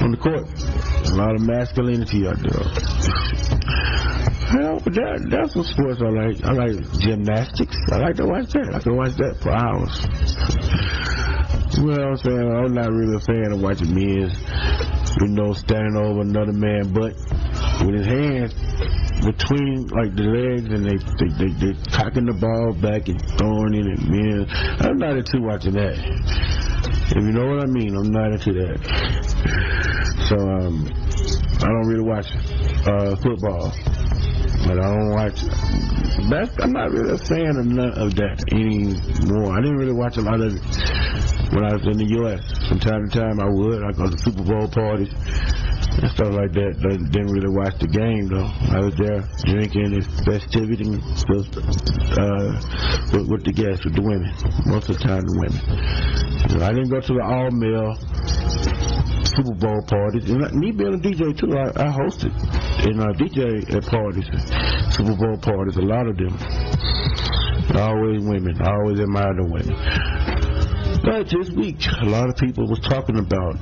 on the court. A lot of masculinity out there. Well, but that's some sports I like. I like gymnastics. I like to watch that. I can watch that for hours. You know what I'm saying? I'm not really a fan of watching men, you know, standing over another man's butt with his hands between like the legs, and they cocking the ball back and throwing it, and man, I'm not into watching that. If you know what I mean, I'm not into that. So I don't really watch football, but I don't watch. I'm not really a fan of none of that anymore. I didn't really watch a lot of it when I was in the U.S. From time to time I would. I go to Super Bowl parties and stuff like that. I didn't really watch the game though. I was there drinking and festivity with the guests, with the women. Most of the time the women. You know, I didn't go to the all-male Super Bowl parties. And me being a DJ too, I hosted and DJ at parties, Super Bowl parties, a lot of them. Always women. I always admire the women. But this week, a lot of people was talking about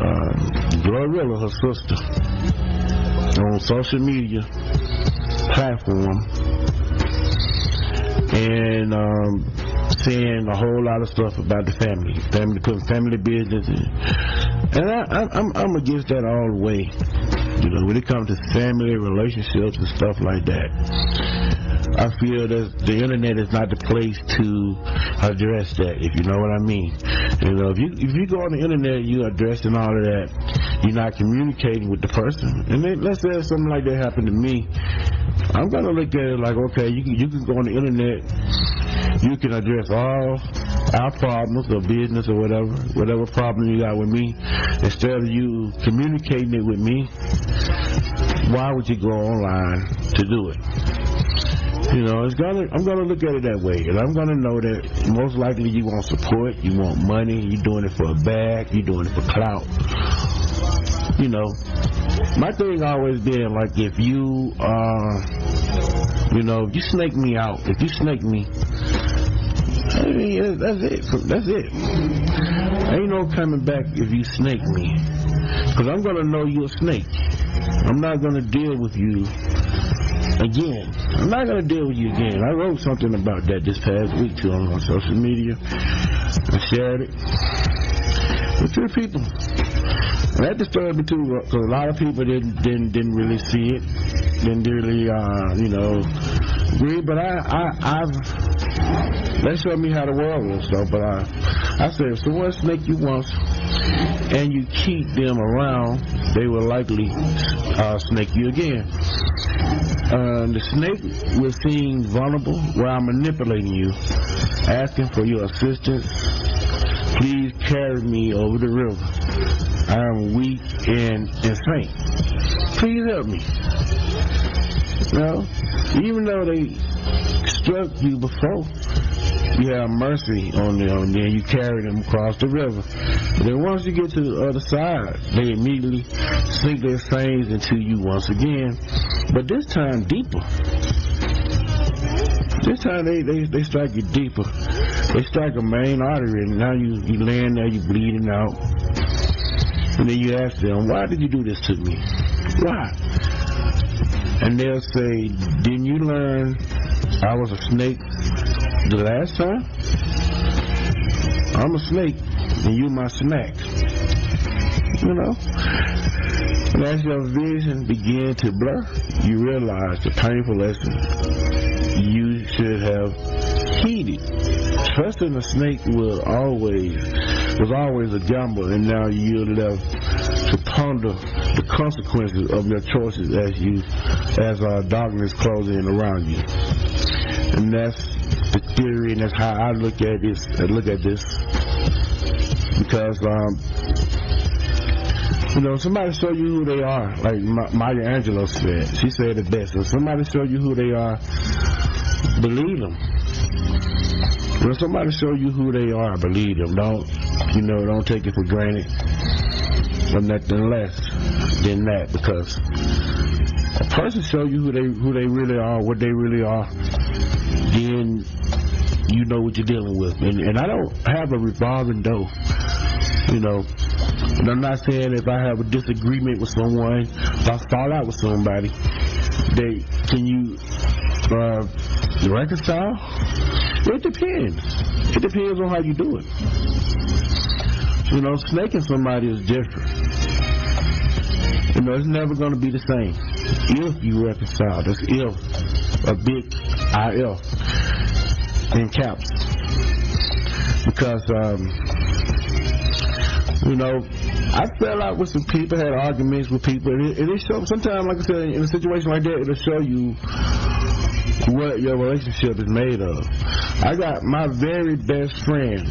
Glorilla, her sister, on social media platform, and saying a whole lot of stuff about the family putting family business in. And I'm against that all the way. You know, when it comes to family relationships and stuff like that, I feel that the internet is not the place to address that, if you know what I mean. You know, if you go on the internet, you addressing all of that, you're not communicating with the person. And then let's say something like that happened to me, I'm gonna look at it like, okay, you can go on the internet, you can address all our problems or business or whatever problem you got with me. Instead of you communicating it with me, why would you go online to do it? You know, I'm gonna look at it that way, and I'm gonna know that most likely you want support, you want money, you're doing it for a bag, you're doing it for clout. You know, my thing always been like, if you if you snake me out, if you snake me, I mean, that's it. Ain't no coming back if you snake me, because I'm gonna know you're a snake. I'm not gonna deal with you again. I'm not going to deal with you again. I wrote something about that this past week too on social media. I shared it with 3 people. And that disturbed me too, because a lot of people didn't really see it, didn't really agree. But that showed me how the world was. So, but I said, if someone snake you once and you keep them around, they will likely snake you again. The snake was seen vulnerable while manipulating you, asking for your assistance. Please carry me over the river. I am weak and faint. Please help me. You know, even though they struck you before, you have mercy on them, and then you carry them across the river. But then once you get to the other side, they immediately sink their fangs into you once again. But this time deeper. This time they strike you deeper. They strike a main artery, and now you laying there, you bleeding out. And then you ask them, why did you do this to me? Why? And they'll say, didn't you learn I was a snake the last time? I'm a snake, and you my snack. You know? And as your vision begin to blur, you realize the painful lesson you should have heeded. Trusting a snake was always a gamble, and now you're left to ponder the consequences of your choices as darkness closes in around you. And that's the theory, and that's how I look at this. Because somebody show you who they are, like Maya Angelou said. She said it best. If somebody show you who they are, believe them. When somebody show you who they are, believe them. Don't take it for granted or nothing less than that. Because a person show you who they really are, what they really are, then you know what you're dealing with. And I don't have a revolving door, And I'm not saying if I have a disagreement with someone, if I fall out with somebody, can you reconcile? It depends. It depends on how you do it. Snaking somebody is different. It's never going to be the same if you reconcile. That's if, a big IF in caps. Because, I fell out with some people, had arguments with people, and it shows. Sometimes, like I said, in a situation like that, it'll show you what your relationship is made of. I got my very best friend.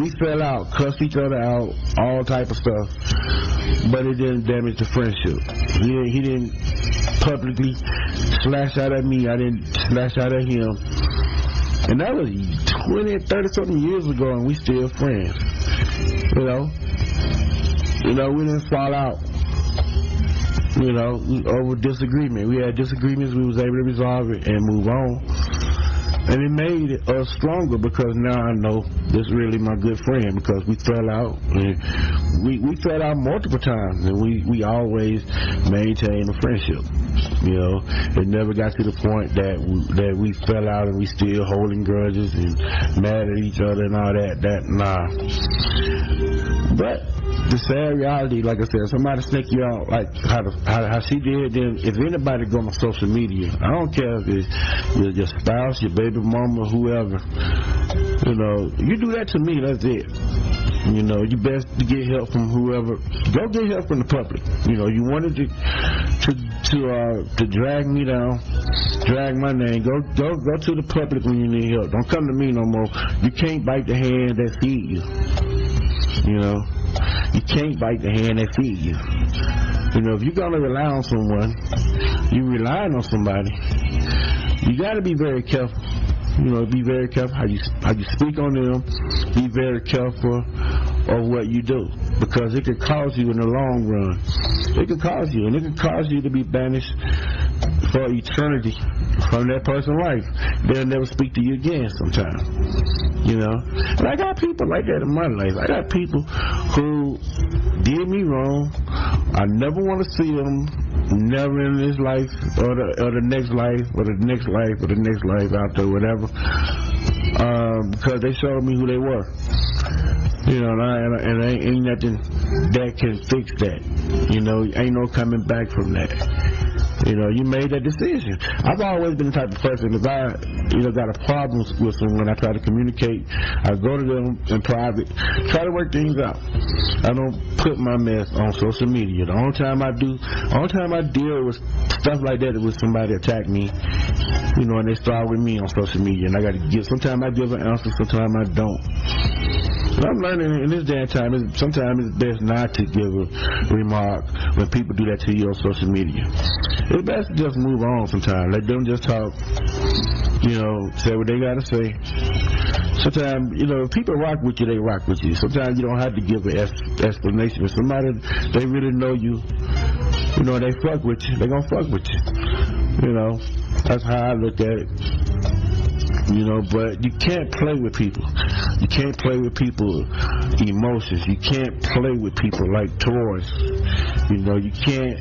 We fell out, cussed each other out, all type of stuff, but it didn't damage the friendship. He didn't publicly slash out at me. I didn't slash out at him. And that was 20, 30-something years ago, and we still friends. We didn't fall out. You know, over disagreement. We had disagreements, we was able to resolve it and move on. And it made us stronger because now I know this really my good friend because we fell out. And we fell out multiple times and we always maintained a friendship. You know, it never got to the point that we fell out and we still holding grudges and mad at each other and all that. Nah. But the sad reality, like I said, somebody sneak you out like how she did. Then if anybody go on social media, I don't care if it's your spouse, your baby mama, whoever. You know, you do that to me, that's it. You know, you best to get help from whoever. Go get help from the public. You know, you wanted to drag me down, drag my name. Go to the public when you need help. Don't come to me no more. You can't bite the hand that feed you. You know, you can't bite the hand that feed you. You know, if you're gonna rely on someone, you relying on somebody. You got to be very careful. You know, be very careful how you speak on them. Be very careful of what you do because it could cause you in the long run. It could cause you, and it could cause you to be banished for eternity from that person's life. They'll never speak to you again sometime. You know, and I got people like that in my life. I got people who did me wrong. I never want to see them. Never in this life or the next life or the next life or the next life out there, whatever. Because they showed me who they were. You know, and ain't nothing that can fix that. You know, ain't no coming back from that. You know, you made that decision. I've always been the type of person, if I, got a problem with someone, I try to communicate. I go to them in private, try to work things out. I don't put my mess on social media. The only time I deal with stuff like that is when somebody attack me, and they start with me on social media, and I got to sometimes I give an answer, sometimes I don't. And I'm learning in this day and time, sometimes it's best not to give a remark when people do that to you on social media. It's best to just move on sometimes. Let them just talk, say what they got to say. Sometimes, if people rock with you, they rock with you. Sometimes you don't have to give an explanation. If somebody, they really know you, they fuck with you, they gonna fuck with you. That's how I look at it. But you can't play with people. You can't play with people's emotions. You can't play with people like toys. You can't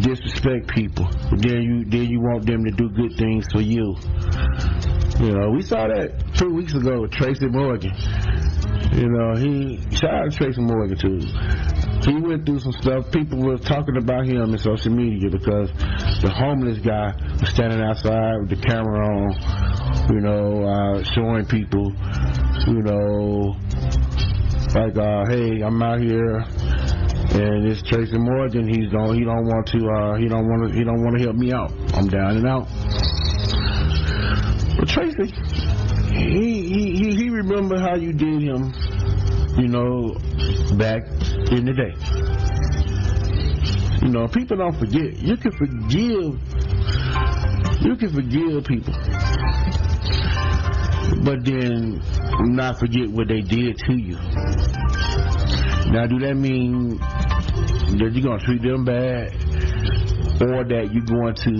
disrespect people. Then you want them to do good things for you. We saw that 2 weeks ago with Tracy Morgan. Shout out to Tracy Morgan too. He went through some stuff. People were talking about him in social media because the homeless guy was standing outside with the camera on, showing people, hey, I'm out here, and it's Tracy Morgan. He don't want to help me out. I'm down and out. But Tracy, he remember how you did him, back in the day. People don't forget. You can forgive people, but then not forget what they did to you. Now, do that mean that you're gonna treat them bad, or that you're going to,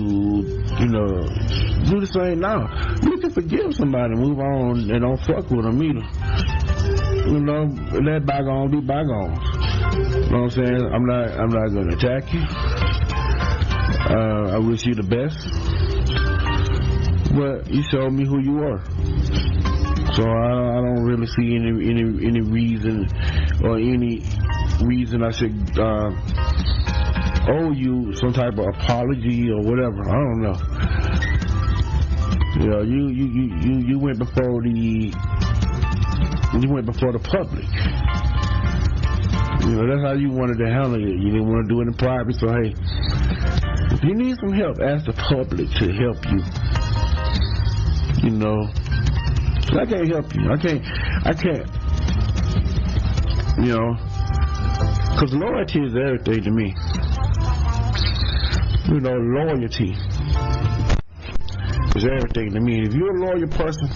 do the same? No, you can forgive somebody, move on, and don't fuck with them either. Let bygones be bygones. You know what I'm saying? I'm not going to attack you. I wish you the best. But you showed me who you were. So I don't really see any reason or any reason I should owe you some type of apology or whatever. I don't know. You went before the public. That's how you wanted to handle it. You didn't want to do it in private. So hey, if you need some help, ask the public to help you. So I can't help you. I can't. Because loyalty is everything to me. Loyalty is everything to me. If you're a loyal person,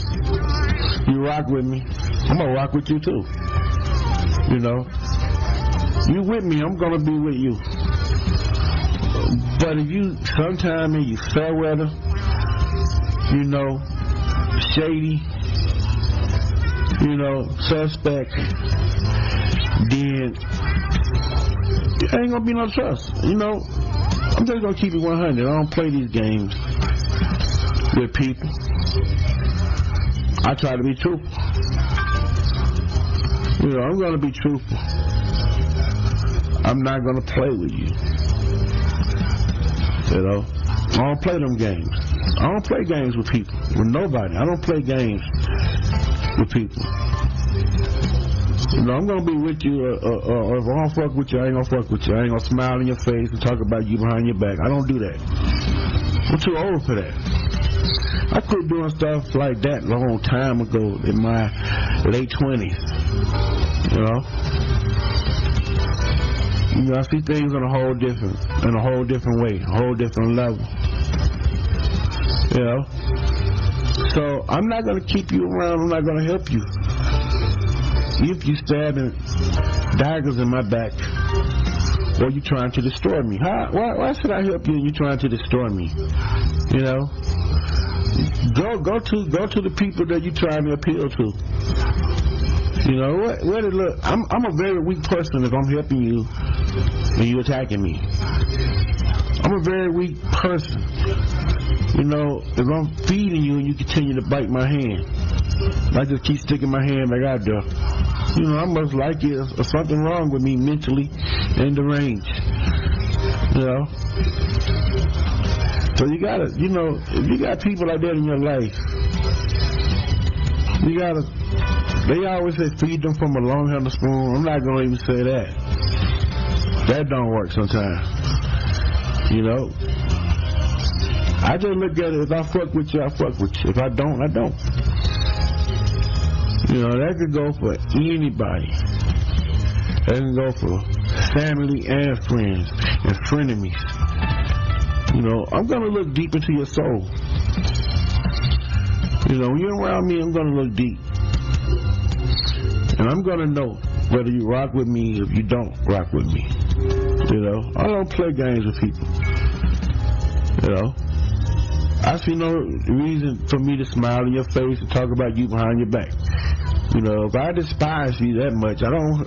you rock with me, I'm gonna rock with you too. You with me, I'm gonna be with you. But if you sometime in you fair weather, you know, shady, you know, suspect, then it ain't gonna be no trust. You know, I'm just gonna keep it 100. I don't play these games with people. I try to be truthful. You know, I'm gonna be truthful. I'm not gonna play with you. You know, I don't play them games. I don't play games with people, with nobody. I don't play games with people. You know, I'm gonna be with you, or if I don't fuck with you, I ain't gonna fuck with you. I ain't gonna smile in your face and talk about you behind your back. I don't do that. I'm too old for that. I quit doing stuff like that a long time ago in my late 20s. You know, I see things in a whole different way, a whole different level. You know, so I'm not gonna keep you around. I'm not gonna help you if you stabbing daggers in my back or you trying to destroy me. Why should I help you and you trying to destroy me? You know, go to the people that you trying to appeal to. You know, look, I'm a very weak person if I'm helping you and you attacking me. I'm a very weak person. You know, if I'm feeding you and you continue to bite my hand, I just keep sticking my hand back out there. You know, I must like it. There's something wrong with me mentally and deranged. You know? So you gotta, you know, if you got people like that in your life, you gotta, they always say feed them from a long-handled spoon. I'm not gonna even say that. That don't work sometimes. You know? I just look at it, if I fuck with you, I fuck with you. If I don't, I don't. You know, that could go for anybody. That can go for family and friends and frenemies. You know, I'm going to look deep into your soul. You know, when you're around me, I'm going to look deep. And I'm going to know whether you rock with me or if you don't rock with me. You know, I don't play games with people. You know, I see no reason for me to smile in your face and talk about you behind your back. You know, if I despise you that much, I don't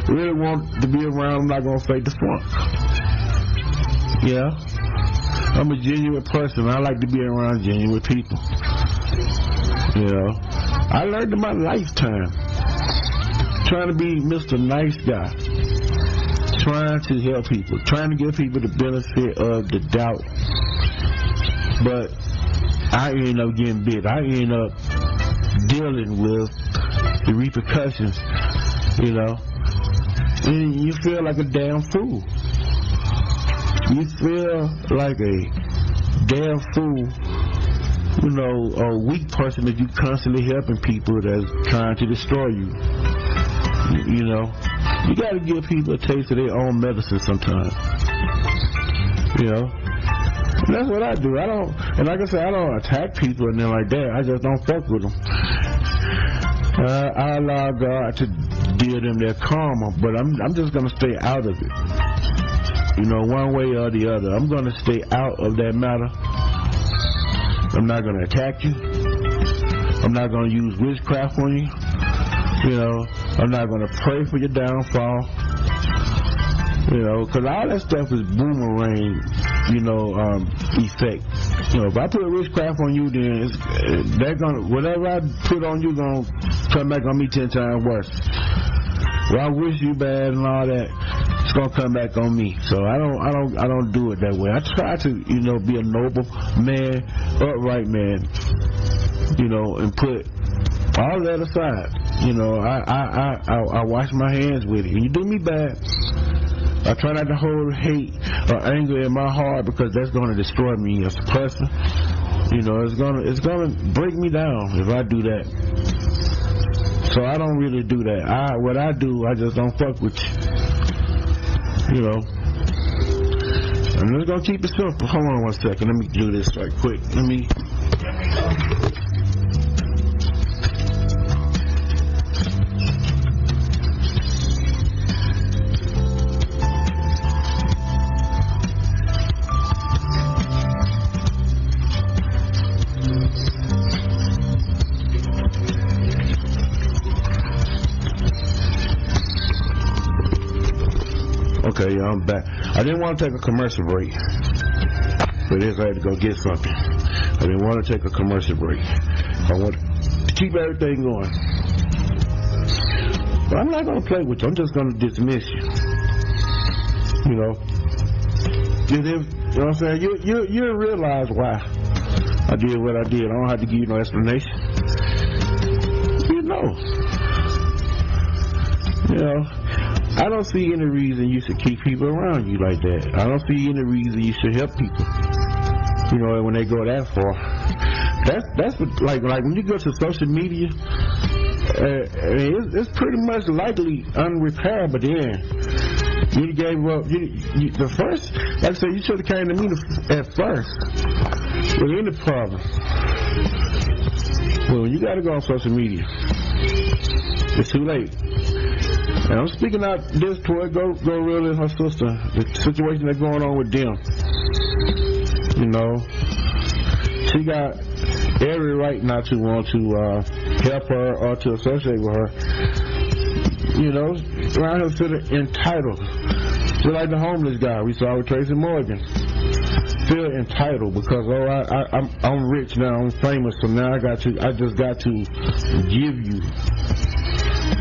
really want to be around. I'm not going to fake the funk. Yeah, I'm a genuine person. I like to be around genuine people. You know, I learned in my lifetime trying to be Mr. Nice Guy, trying to help people, trying to give people the benefit of the doubt. But I end up getting bit. I end up dealing with the repercussions, you know. And you feel like a damn fool. You feel like a damn fool, you know, a weak person that you constantly helping people that's trying to destroy you. You know, you got to give people a taste of their own medicine sometimes. You know. And that's what I do. I don't, and like I said, I don't attack people and then like that. I just don't fuck with them. I allow God to deal them their karma, but I'm just gonna stay out of it. You know, one way or the other. I'm gonna stay out of that matter. I'm not gonna attack you. I'm not gonna use witchcraft on you. You know, I'm not gonna pray for your downfall. You know, because all that stuff is boomerang, you know, effect. You know, if I put a witchcraft on you, then they're gonna, whatever I put on you, gonna come back on me 10 times worse. Well, I wish you bad and all that, it's gonna come back on me. So I don't do it that way. I try to, you know, be a noble man, upright man, you know, and put all that aside. You know, I wash my hands with it. When you do me bad, I try not to hold hate or anger in my heart because that's going to destroy me as a person. You know, it's gonna break me down if I do that. So I don't really do that. What I do, I just don't fuck with you. You know. I'm just gonna keep it simple. Hold on 1 second. Let me do this right quick. Let me. Okay, yeah, I'm back. I didn't want to take a commercial break. But I had to go get something. I didn't want to take a commercial break. I want to keep everything going. But I'm not going to play with you. I'm just going to dismiss you. You know? You know what I'm saying? You'll realize why I did what I did. I don't have to give you no explanation. You know. You know, I don't see any reason you should keep people around you like that. I don't see any reason you should help people. You know, when they go that far. That's like when you go to social media, it's pretty much likely unrepairable then. You gave up. The first, like I said, you should have came to me at first with any problem. Well, you got to go on social media. It's too late. And I'm speaking out this toward Go Real and her sister, the situation that's going on with them. You know, she got every right not to want to help her or to associate with her. You know, around her feeling entitled. Just like the homeless guy we saw with Tracy Morgan. Feel entitled because I'm rich now, I'm famous, so now I just got to give you.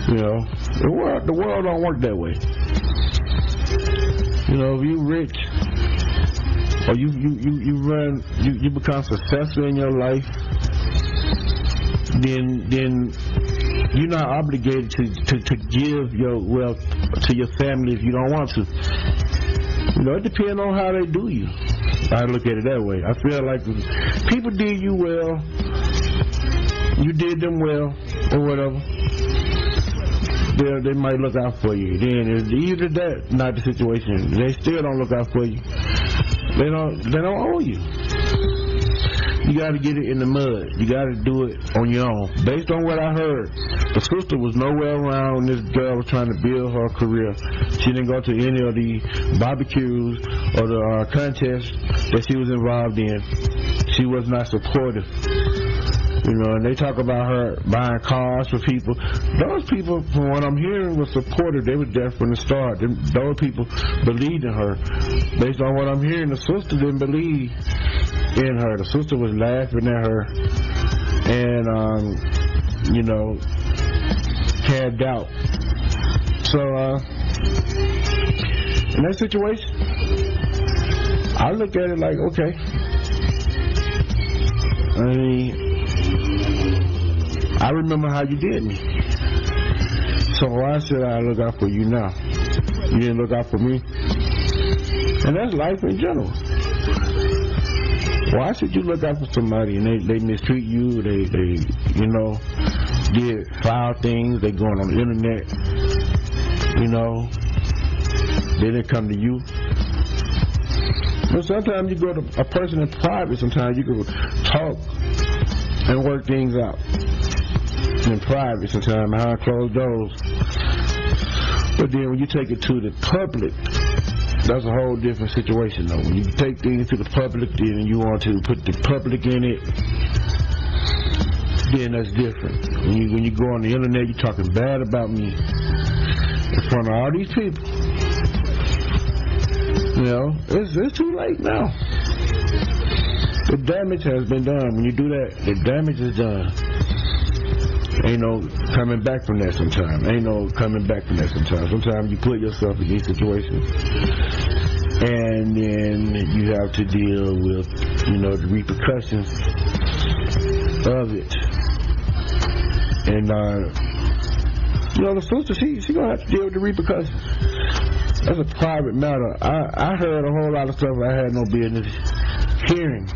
You know, the world don't work that way. You know, if you rich or you become successful in your life, then you're not obligated to give your wealth to your family if you don't want to. You know, it depends on how they do you. I look at it that way. I feel like if people did you well, you did them well, or whatever, they might look out for you. Then either that, not the situation. They still don't look out for you. They don't owe you. You got to get it in the mud. You got to do it on your own. Based on what I heard, the sister was nowhere around when this girl was trying to build her career. She didn't go to any of the barbecues or the contests that she was involved in. She was not supportive. You know, and they talk about her buying cars for people. Those people, from what I'm hearing, were supportive. They were there from the start. Those people believed in her. Based on what I'm hearing, the sister didn't believe in her. The sister was laughing at her and, you know, had doubt. So, in that situation, I look at it like, okay, I mean, I remember how you did me. So why should I look out for you now? You didn't look out for me. And that's life in general. Why should you look out for somebody and they mistreat you, they you know, did foul things, they going on the internet, you know, they didn't come to you. But sometimes you go to a person in private, sometimes you can talk and work things out. In private sometimes, behind closed doors. But then when you take it to the public, that's a whole different situation though. When you take things to the public, then you want to put the public in it, then that's different. When you go on the internet, you're talking bad about me in front of all these people. You know, it's too late now. The damage has been done. When you do that, the damage is done. Ain't no coming back from that sometimes. Sometimes you put yourself in these situations and then you have to deal with, you know, the repercussions of it. And, you know, the sister, she gonna have to deal with the repercussions. That's a private matter. I heard a whole lot of stuff I had no business hearing.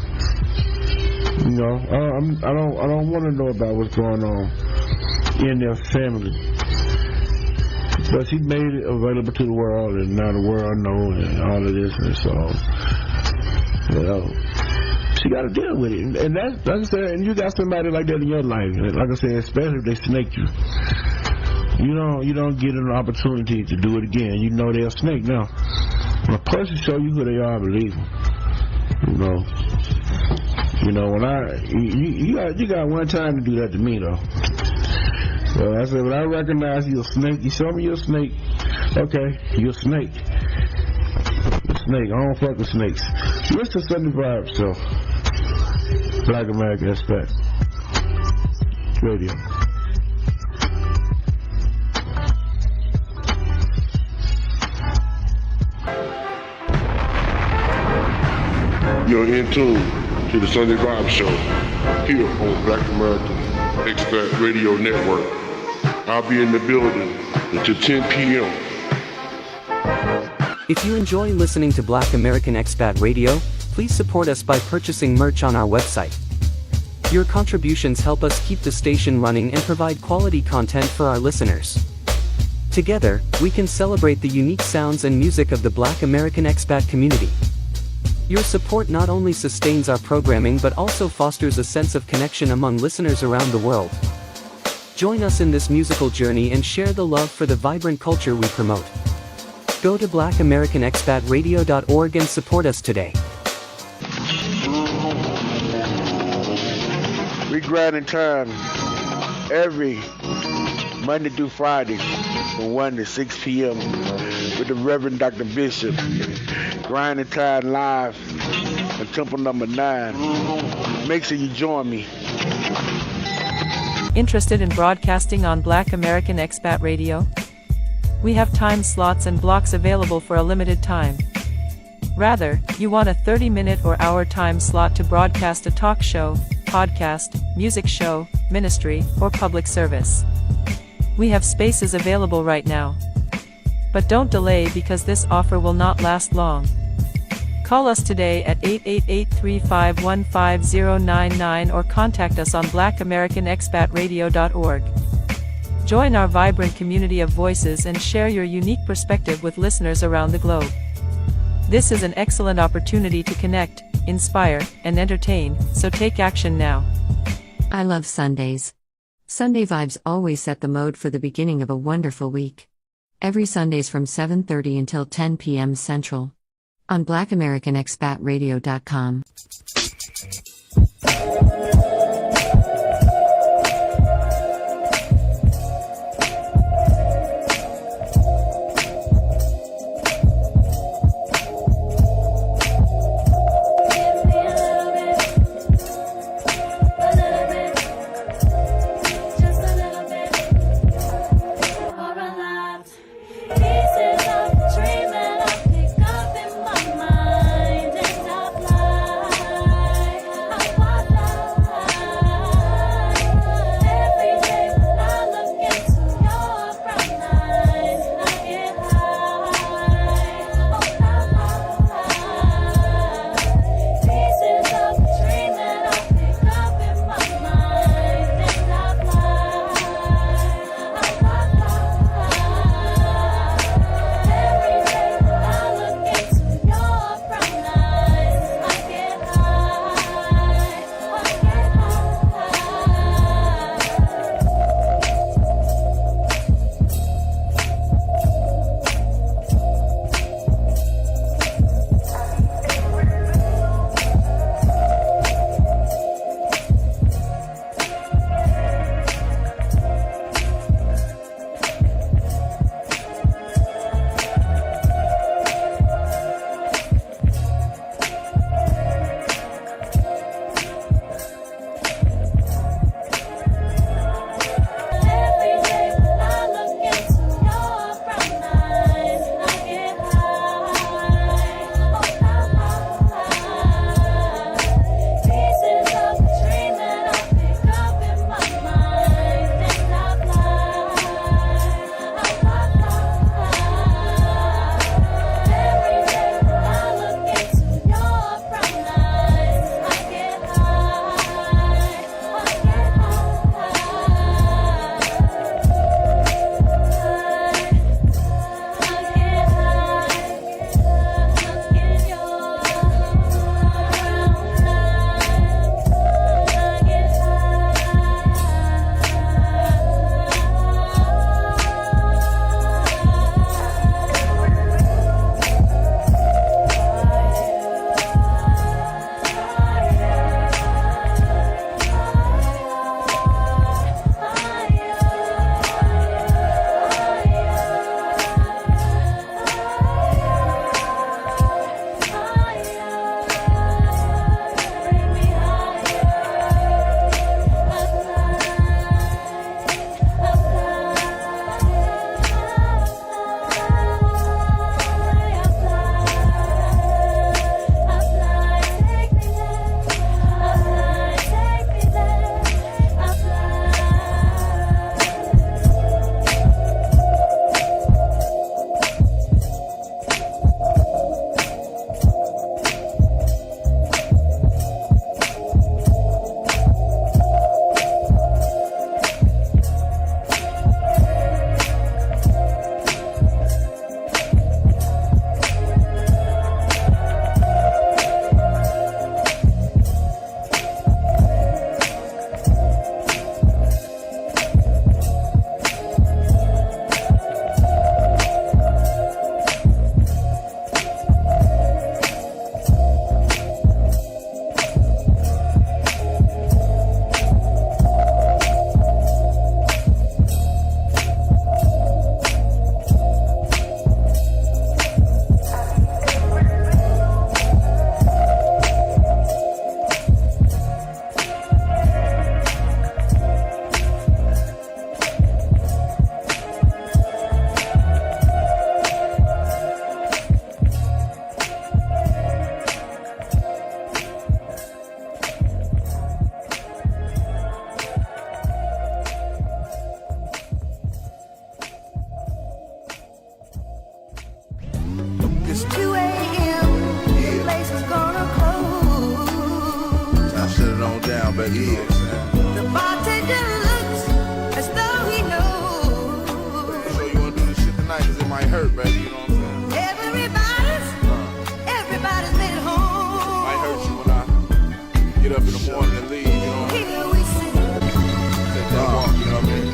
You know, I don't want to know about what's going on in their family. But she made it available to the world, and now the world knows and all of this, and so, you know, she got to deal with it. And that's, like I said, and you got somebody like that in your life. Like I said, especially if they snake you. You don't get an opportunity to do it again. You know they're a snake now. When a person show you who they are, believe them. You know, when you got one time to do that to me though. So I said, when I recognize you're a snake, you show me you're a snake. Okay, you're a snake. snake. I don't fuck with snakes. Listen to Sunday Vibe Show. Black American Expat Radio. You're in tune to the Sunday Vibe Show here on Black American Expat Radio Network. I'll be in the building until 10 p.m. If you enjoy listening to Black American Expat Radio, please support us by purchasing merch on our website. Your contributions help us keep the station running and provide quality content for our listeners. Together, we can celebrate the unique sounds and music of the Black American expat community. Your support not only sustains our programming but also fosters a sense of connection among listeners around the world. Join us in this musical journey and share the love for the vibrant culture we promote. Go to blackamericanexpatradio.org and support us today. We grinding time every Monday through Friday from 1 to 6 p.m. with the Reverend Dr. Bishop. Grinding time live at Temple number 9. Make sure you join me. Interested in broadcasting on Black American Expat Radio? We have time slots and blocks available for a limited time. Rather, you want a 30-minute or hour time slot to broadcast a talk show, podcast, music show, ministry, or public service. We have spaces available right now. But don't delay because this offer will not last long. Call us today at 888-351-5099 or contact us on blackamericanexpatradio.org. Join our vibrant community of voices and share your unique perspective with listeners around the globe. This is an excellent opportunity to connect, inspire, and entertain, so take action now. I love Sundays. Sunday vibes always set the mode for the beginning of a wonderful week. Every Sundays from 7:30 until 10 p.m. Central. On blackamericanexpatradio.com. baby, you know what I'm saying? The bartender looks as though he knows. So you wanna do this shit tonight, cause it might hurt, baby, you know what I'm saying? Everybody's been home. Might hurt you when I get up in the morning and leave, you know what I mean? Here we sit. Take that walk, you know what I mean?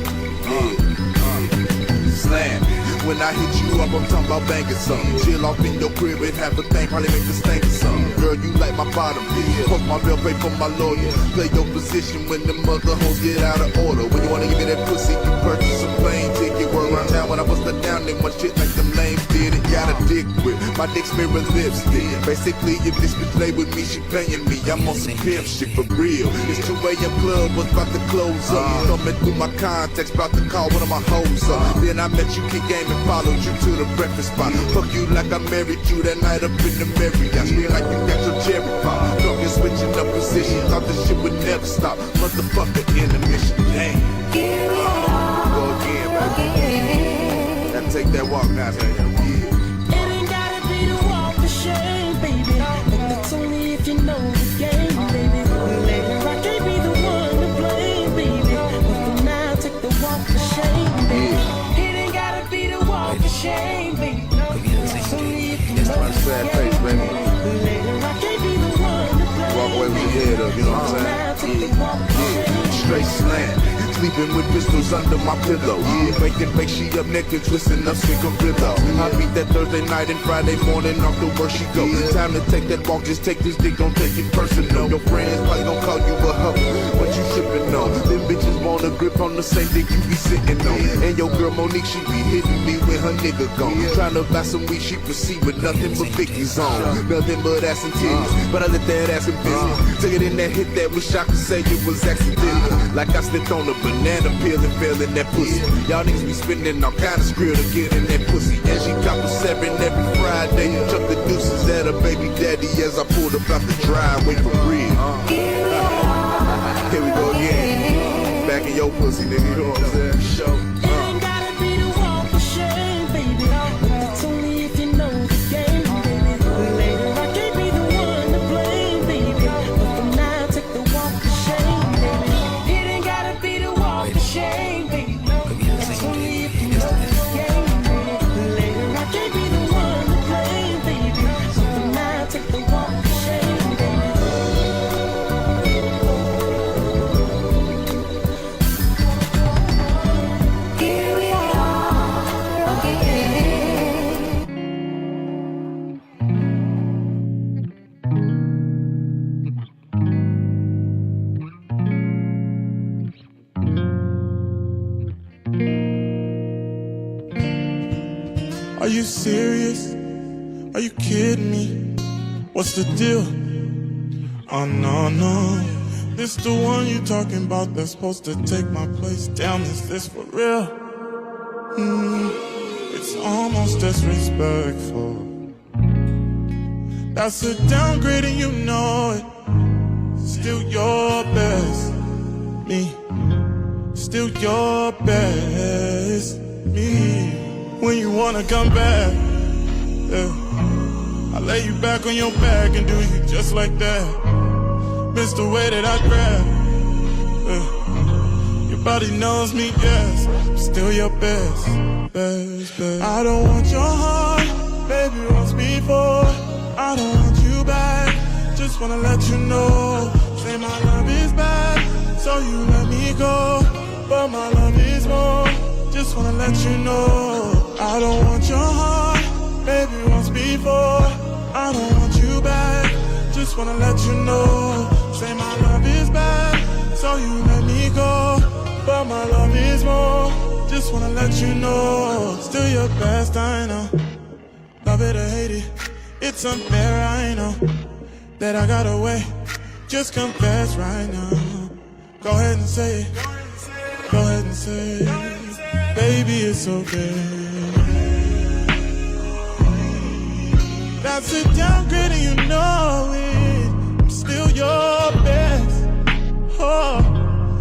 Slam. When I hit you up, I'm talking about banging something. Chill off in your crib and have a thing, probably make the stank or something. Girl, you like my bottom, yeah. Post my bill, pay for my lawyer. Play your position when the mother hoes get out of order. When you wanna give me that pussy, you purchase a plane ticket. Word around town when I bust her down, they want shit like them lame did it. Got a dick with my dick's mirror lipstick. Basically, if this bitch play with me, she paying me. I'm on some pimp shit for real. It's 2 a.m. club, was about to close up. Coming through my contacts, about to call one of my hoes up. Then I met you, kick game, and followed you to the breakfast spot. Fuck you like I married you that night up in the Marriott. Scream like you got your cherry pop. Talking switching up positions, thought this shit would never stop. Motherfucker intermission, damn. Go again, baby. Gotta take that walk now, baby. It ain't gotta be the walk of shame, baby. But that's only if you know the game, baby. Later I can't be the one to blame, baby. But for now, take the walk of shame, baby. It ain't gotta be the walk of shame, baby. That's only if you know the Sad face, baby. Later I can't be the one to blame. Walk away with your head up, you know what I'm saying? Yeah. Straight slam. Sleeping with pistols under my pillow. Yeah, making fake she up naked, twisting up cigarillo. I beat that Thursday night and Friday morning off the work she go. Time to take that walk, just take this dick, don't take it personal. Your friends probably gon' call you a hoe, but you trippin' on. Them bitches want a grip on the same dick you be sitting on. And your girl Monique, she be hitting me when her nigga gone. Tryna buy some weed, she proceed with nothing but Vicky's on. Nothing but ass and titties, but I let that ass and business. Took it in that hit that wish I could say it was accidental. Like I slipped on a banana peel and fell in that pussy. Y'all niggas be spending all kind of skrill to get in that pussy. And she cop a 7 every Friday. Chuck the deuces at her baby daddy as I pulled up out the driveway for real. Here we go again. Back in your pussy, nigga. You know what I'm saying? Show. It ain't gotta be the walk of shame, baby. But that's only if you know the game, baby. Later I can't be the one to blame, baby. But for now, take the walk of shame, baby. It ain't gotta be the walk of shame, baby. That's only if you know the game, baby. Later I can't be the one to blame, baby. But for now, take the walk of shame, baby. Here we are again. Are you serious? Are you kidding me? What's the deal? Oh no, no. This the one you talking about that's supposed to take my place. Damn, is this for real? It's almost disrespectful. That's a downgrade and you know it. Still your best, me. Still your best, me. When you wanna come back, yeah, I lay you back on your back and do you just like that. Miss the way that I grab, yeah. Your body knows me, yes. I'm still your best, best, best. I don't want your heart, baby, once before. I don't want you back, just wanna let you know. Say my love is bad, so you let me go. But my love is more, just wanna let you know. I don't want your heart, baby, once before. I don't want you back, just wanna let you know. Say my love is bad, so you let me go. But my love is more, just wanna let you know. Still your best, I know. Love it or hate it, it's unfair, I know. That I got away, just confess right now. Go ahead and say it, go ahead and say it. Baby, it's okay. That's a downgrade and you know it. I'm still your best. Oh,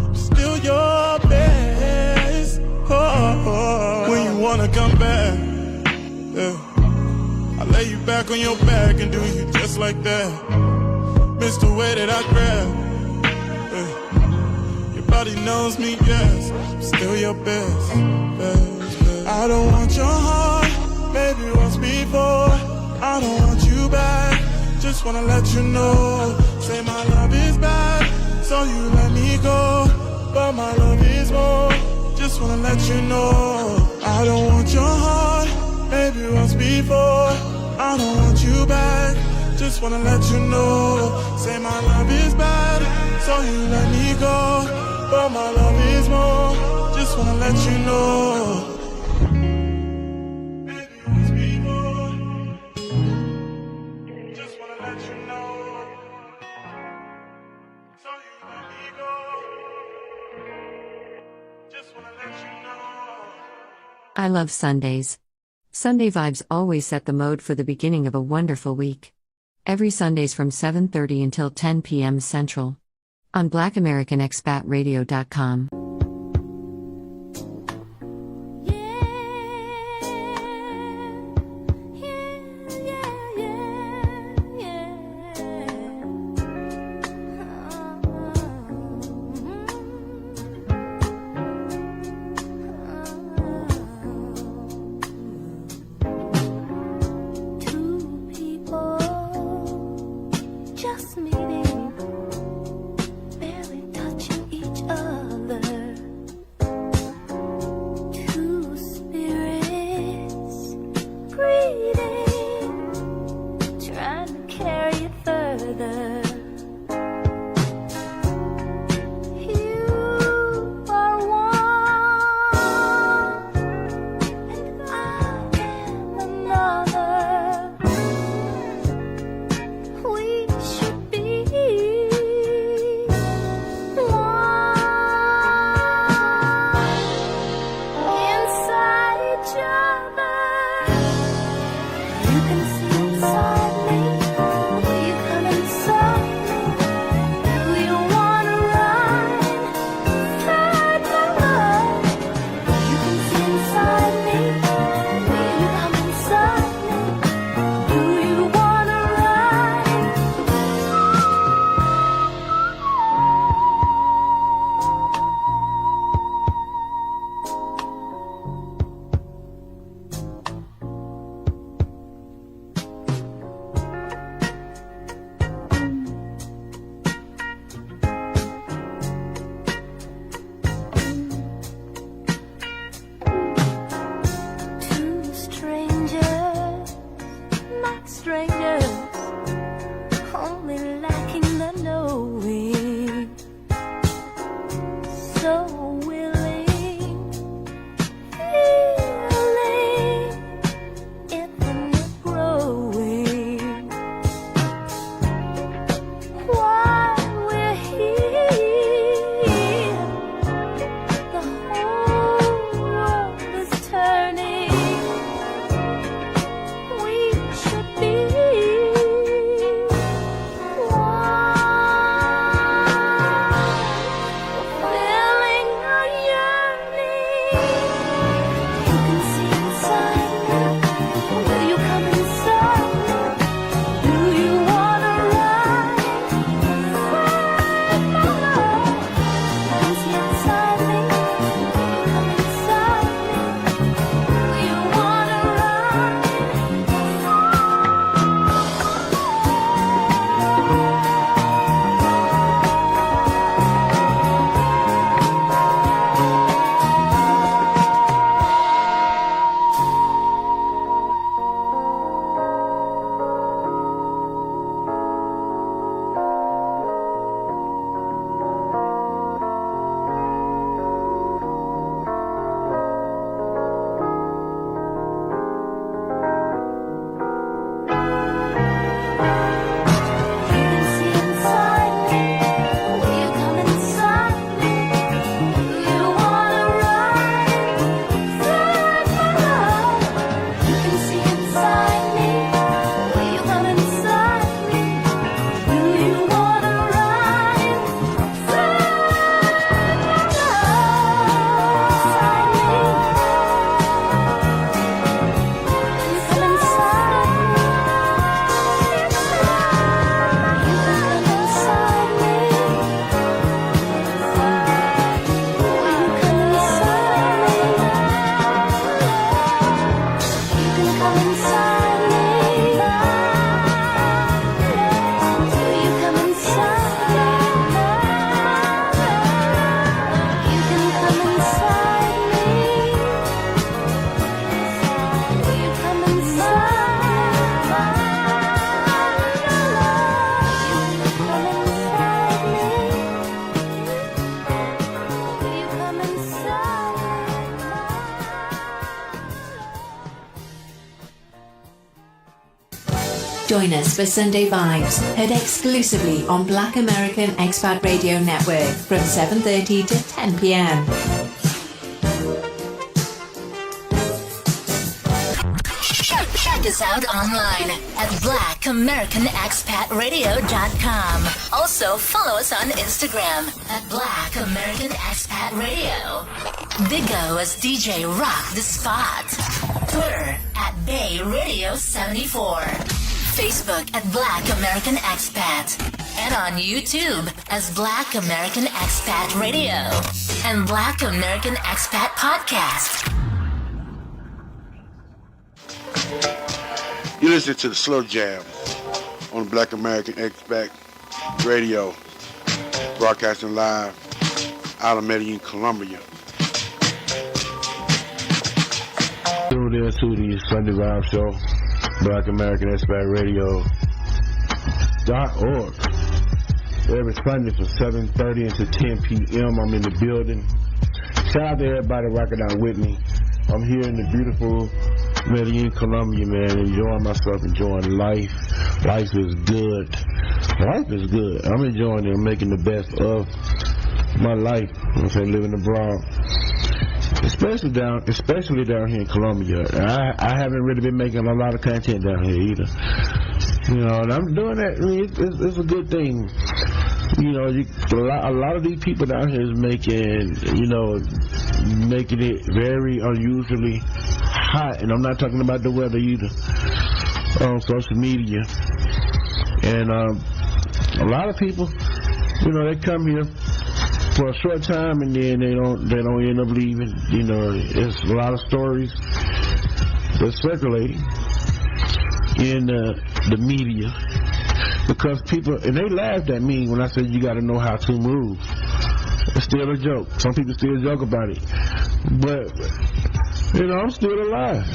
I'm still your best. Oh, when you wanna come back, yeah, I lay you back on your back and do you just like that. Miss the way that I grab, yeah. Nobody knows me, yes, I'm still your best, best. I don't want your heart, baby, once before. I don't want you back, just wanna let you know. Say my love is bad, so you let me go. But my love is more, just wanna let you know. I don't want your heart, baby, once before. I don't want you back, just wanna let you know. Say my love is bad, so you let me go. But my love is more, just wanna let you know. Baby, once before, just wanna let you know. So you let me go, just wanna let you know. I love Sundays. Sunday vibes always set the mode for the beginning of a wonderful week. Every Sundays from 7:30 until 10 p.m. Central. On BlackAmericanExpatRadio.com. Just meeting, barely touching each other. Two spirits breathing, trying to carry it further. You are one, and I am another. We should be one inside each other. You can see inside me. Will you come inside me? Do you wanna ride inside my love? You can see inside me. Will you come inside me? Do you wanna ride? Two strangers, not strangers, only lacking the knowing. So willing, feeling, infinite growing. While we're here, the whole world is turning. We should be Join us for Sunday Vibes, heard exclusively on Black American Expat Radio Network from 7:30 to 10 p.m. Check us out online at BlackAmericanExpatRadio.com. Also, follow us on Instagram at Black American Expat Radio. Big O as DJ Rock the Spot. Twitter at Bay Radio 74. Facebook at Black American Expat. And on YouTube as Black American Expat Radio and Black American Expat Podcast. You listen to the Slow Jam on Black American Expat Radio, broadcasting live out of Medellin, Colombia. Through there to the Sunday Vibe Show, Black American Expat Radio.org. Every Sunday from 7:30 until 10 p.m. I'm in the building. Shout out to everybody rocking out with me. I'm here in the beautiful Medellin, Colombia, man, enjoying myself, enjoying life. Life is good. Life is good. I'm enjoying it. I'm making the best of my life. You know what I'm saying? Living abroad. Especially down here in Colombia. I haven't really been making a lot of content down here either. You know, and I'm doing that. I mean, it's a good thing. You know, a lot of these people down here is making it very unusually hot, and I'm not talking about the weather either, on social media. And a lot of people, you know, they come here for a short time and then they don't end up leaving. You know, it's a lot of stories that's circulating in the media because people, and they laughed at me when I said you got to know how to move. It's still a joke. Some people still joke about it, but you know, I'm still alive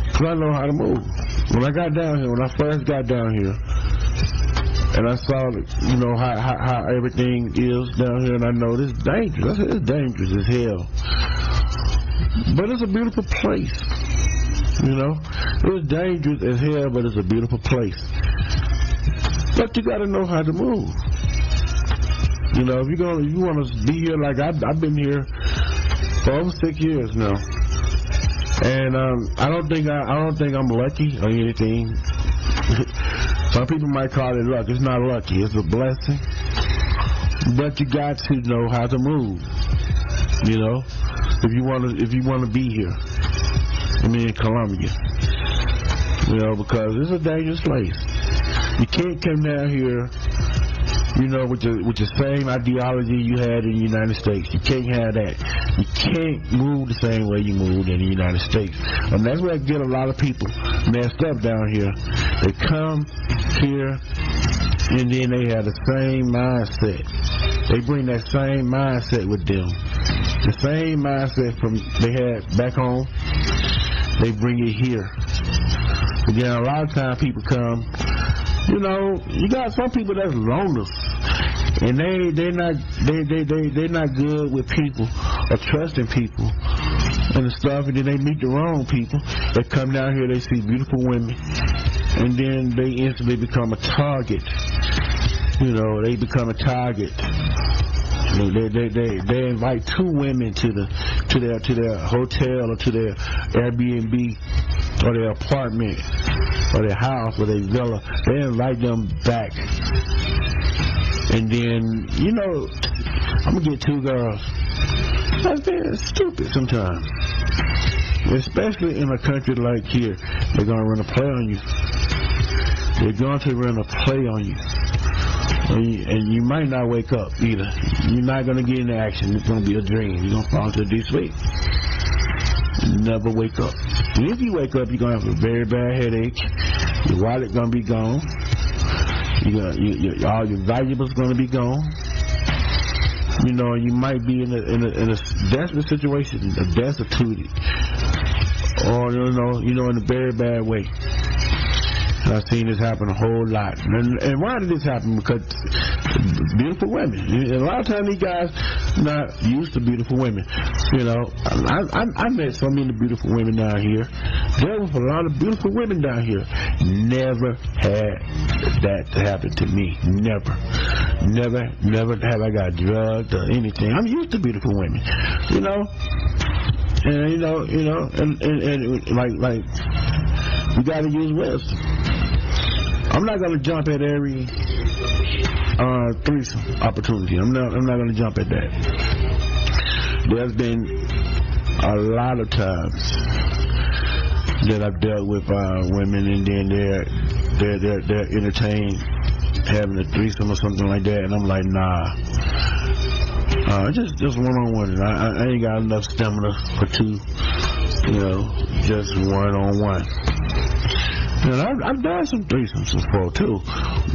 because I know how to move. When I got down here, when I first got down here, and I saw, you know, how everything is down here, and I know it's dangerous. I said, it's dangerous as hell. But it's a beautiful place, you know. It's dangerous as hell, but it's a beautiful place. But you got to know how to move. You know, if you want to be here like I've been here for over 6 years now, and I don't think I'm lucky or anything. Some people might call it luck. It's not lucky. It's a blessing. But you got to know how to move. You know, if you want to be here, I mean, in Colombia. You know, because it's a dangerous place. You can't come down here, you know, with the same ideology you had in the United States. You can't have that. You can't move the same way you moved in the United States. And that's where I get a lot of people messed up down here. They come here and then they have the same mindset. They bring that same mindset with them. The same mindset from they had back home, they bring it here. Again, a lot of times people come, you know, you got some people that's loners, and they're not good with people or trusting people and stuff, and then they meet the wrong people. They come down here, they see beautiful women, and then they instantly become a target. You know, they become a target. They invite two women to their hotel or to their Airbnb or their apartment or their house or their villa. They invite them back, and then, you know, I'm gonna get two girls. That's very stupid sometimes, especially in a country like here. They're gonna run a play on you. They're going to run a play on you. And you might not wake up either. You're not going to get into action. It's going to be a dream. You're going to fall into a deep sleep. Never wake up. If you wake up, you're gonna have a very bad headache. Your wallet gonna be gone. All your valuables gonna be gone. You know, you might be in a desperate situation, a destitute, or you know, in a very bad way. And I've seen this happen a whole lot. And why did this happen? Because beautiful women. A lot of times these guys not used to beautiful women. You know, I met so many beautiful women down here. There was a lot of beautiful women down here. Never had that happen to me. Never have I got drugged or anything. I'm used to beautiful women. You know, and and like we got to use wisdom. I'm not gonna jump at every threesome opportunity. I'm not gonna jump at that. There's been a lot of times that I've dealt with women, and then they're entertained having a threesome or something like that, and I'm like, nah. Just one-on-one. I ain't got enough stamina for two. You know, just one-on-one. And I've done some threesomes before too,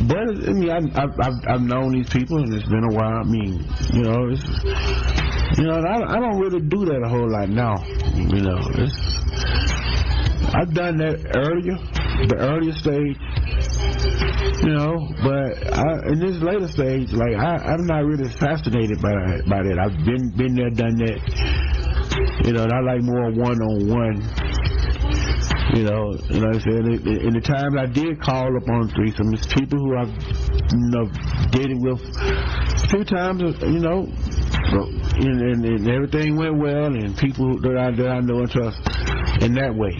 but I mean I've known these people, and it's been a while. I mean, I don't really do that a whole lot now. You know, I've done that the earlier stage. You know, but in this later stage, like I'm not really fascinated by that. I've been there, done that. You know, and I like more one-on-one. You know, like I said, in the times I did call upon threesome, it's people who I've dated with a few times, you know, and everything went well, and people that I know and trust in that way.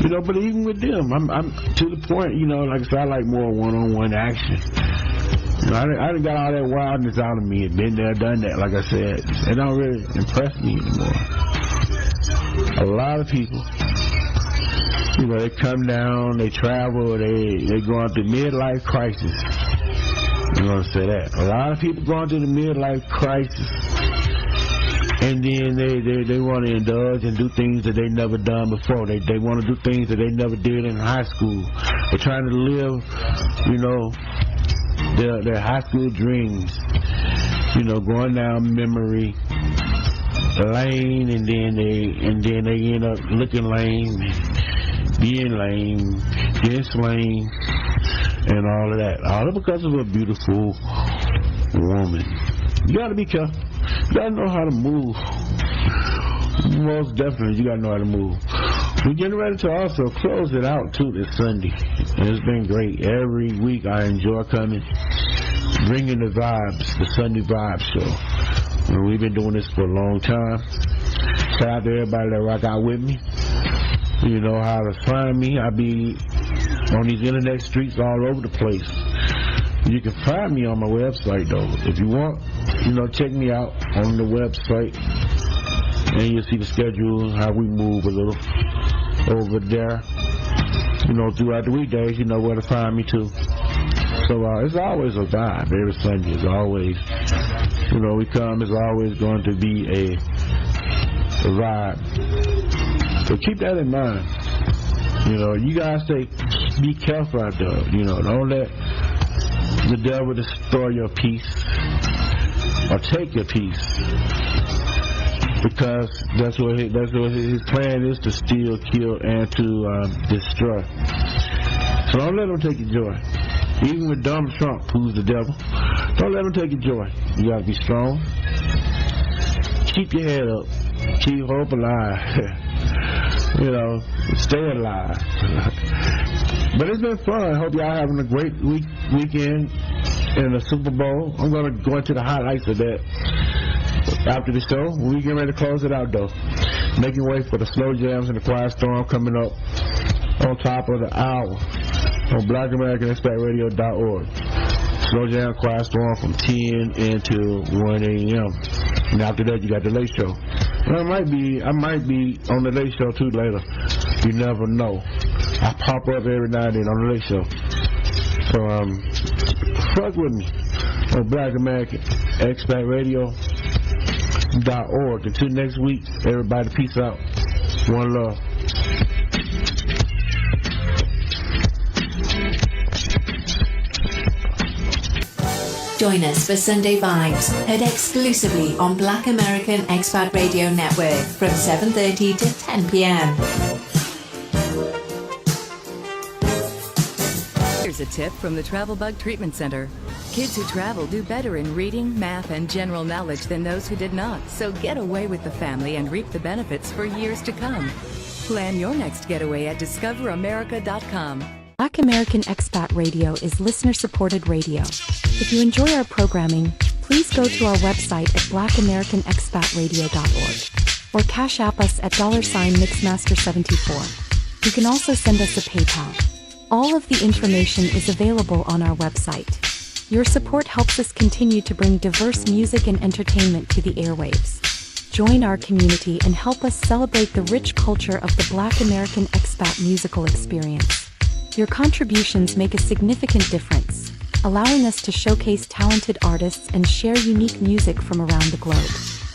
You know, but even with them, I'm to the point, you know, like I said, I like more one-on-one action. You know, I done got all that wildness out of me, and been there, done that, like I said. It don't really impress me anymore. A lot of people, you know, they come down, they travel, they going through midlife crisis. I'm going to say that. A lot of people going through the midlife crisis, and then they want to indulge and do things that they never done before. They want to do things that they never did in high school. They're trying to live, you know, their high school dreams. You know, going down memory lane, and then they end up looking lame, being lame, getting slain, and all of that. All because of a beautiful woman. You gotta be careful. You gotta know how to move. Most definitely, you gotta know how to move. We're getting ready to also close it out too this Sunday. And it's been great. Every week I enjoy coming, bringing the vibes, the Sunday Vibe Show. And we've been doing this for a long time. Shout out to everybody that rock out with me. You know how to find me. I be on these internet streets all over the place. You can find me on my website though. If you want, you know, check me out on the website, and you'll see the schedule, how we move a little over there. You know, throughout the weekdays, you know where to find me too. So it's always a vibe. Every Sunday is always, you know, we come. It's always going to be a vibe. So keep that in mind. You know, you guys be careful out there. You know, don't let the devil destroy your peace or take your peace, because that's what his plan is, to steal, kill, and to destroy. So don't let him take your joy. Even with Donald Trump, who's the devil, don't let him take your joy. You gotta be strong. Keep your head up. Keep hope alive. You know, stay alive. But it's been fun. I hope y'all having a great weekend in the Super Bowl. I'm going to go into the highlights of that after the show. We get ready to close it out, though. Making way for the slow jams and the quiet storm coming up on top of the hour on BlackAmericanExpatRadio.org. Slow jam, quiet storm from 10 until 1 a.m. And after that, you got the late show. And I might be on the late show too later. You never know. I pop up every now and then on the late show. So fuck with me on BlackAmericanExpatRadio.org. Until next week, everybody, peace out. One love. Join us for Sunday Vibes, heard exclusively on Black American Expat Radio Network from 7:30 to 10 p.m. Here's a tip from the Travel Bug Treatment Center. Kids who travel do better in reading, math, and general knowledge than those who did not. So get away with the family and reap the benefits for years to come. Plan your next getaway at discoveramerica.com. Black American Expat Radio is listener-supported radio. If you enjoy our programming, please go to our website at blackAmericanExpatRadio.org or Cash App us at $Mixmaster74. You can also send us a PayPal. All of the information is available on our website. Your support helps us continue to bring diverse music and entertainment to the airwaves. Join our community and help us celebrate the rich culture of the Black American expat musical experience. Your contributions make a significant difference, allowing us to showcase talented artists and share unique music from around the globe.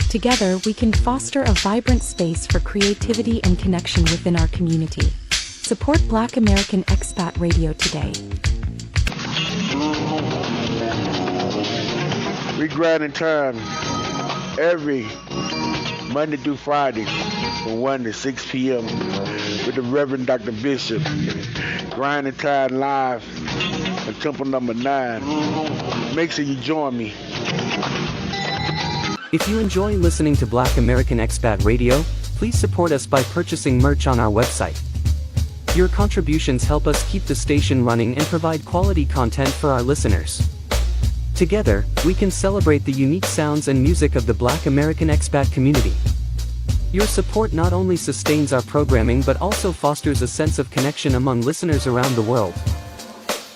Together, we can foster a vibrant space for creativity and connection within our community. Support Black American Expat Radio today. We grinding time every Monday through Friday from 1 to 6 p.m. with the Reverend Dr. Bishop. Grinding time live at Temple number 9. Make sure you join me. If you enjoy listening to Black American Expat Radio, please support us by purchasing merch on our website. Your contributions help us keep the station running and provide quality content for our listeners. Together, we can celebrate the unique sounds and music of the Black American expat community. Your support not only sustains our programming but also fosters a sense of connection among listeners around the world.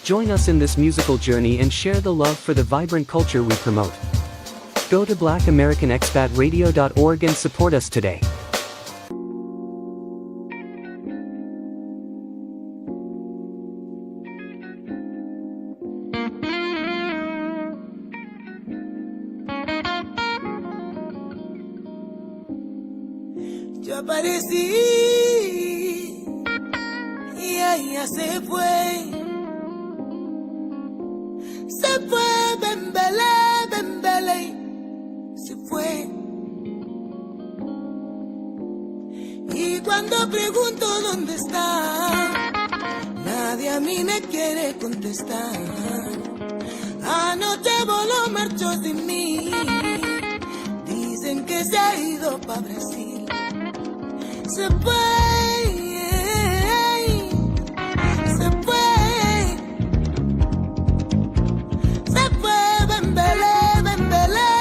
Join us in this musical journey and share the love for the vibrant culture we promote. Go to BlackAmericanExpatRadio.org and support us today. Yo aparecí y ella se fue. Se fue, bembele, bembele, se fue. Y cuando pregunto dónde está, nadie a mí me quiere contestar. Anoche voló, marchó sin mí. Dicen que se ha ido pa' Brasil. Se fue, se fue, se fue, bembele, bembele.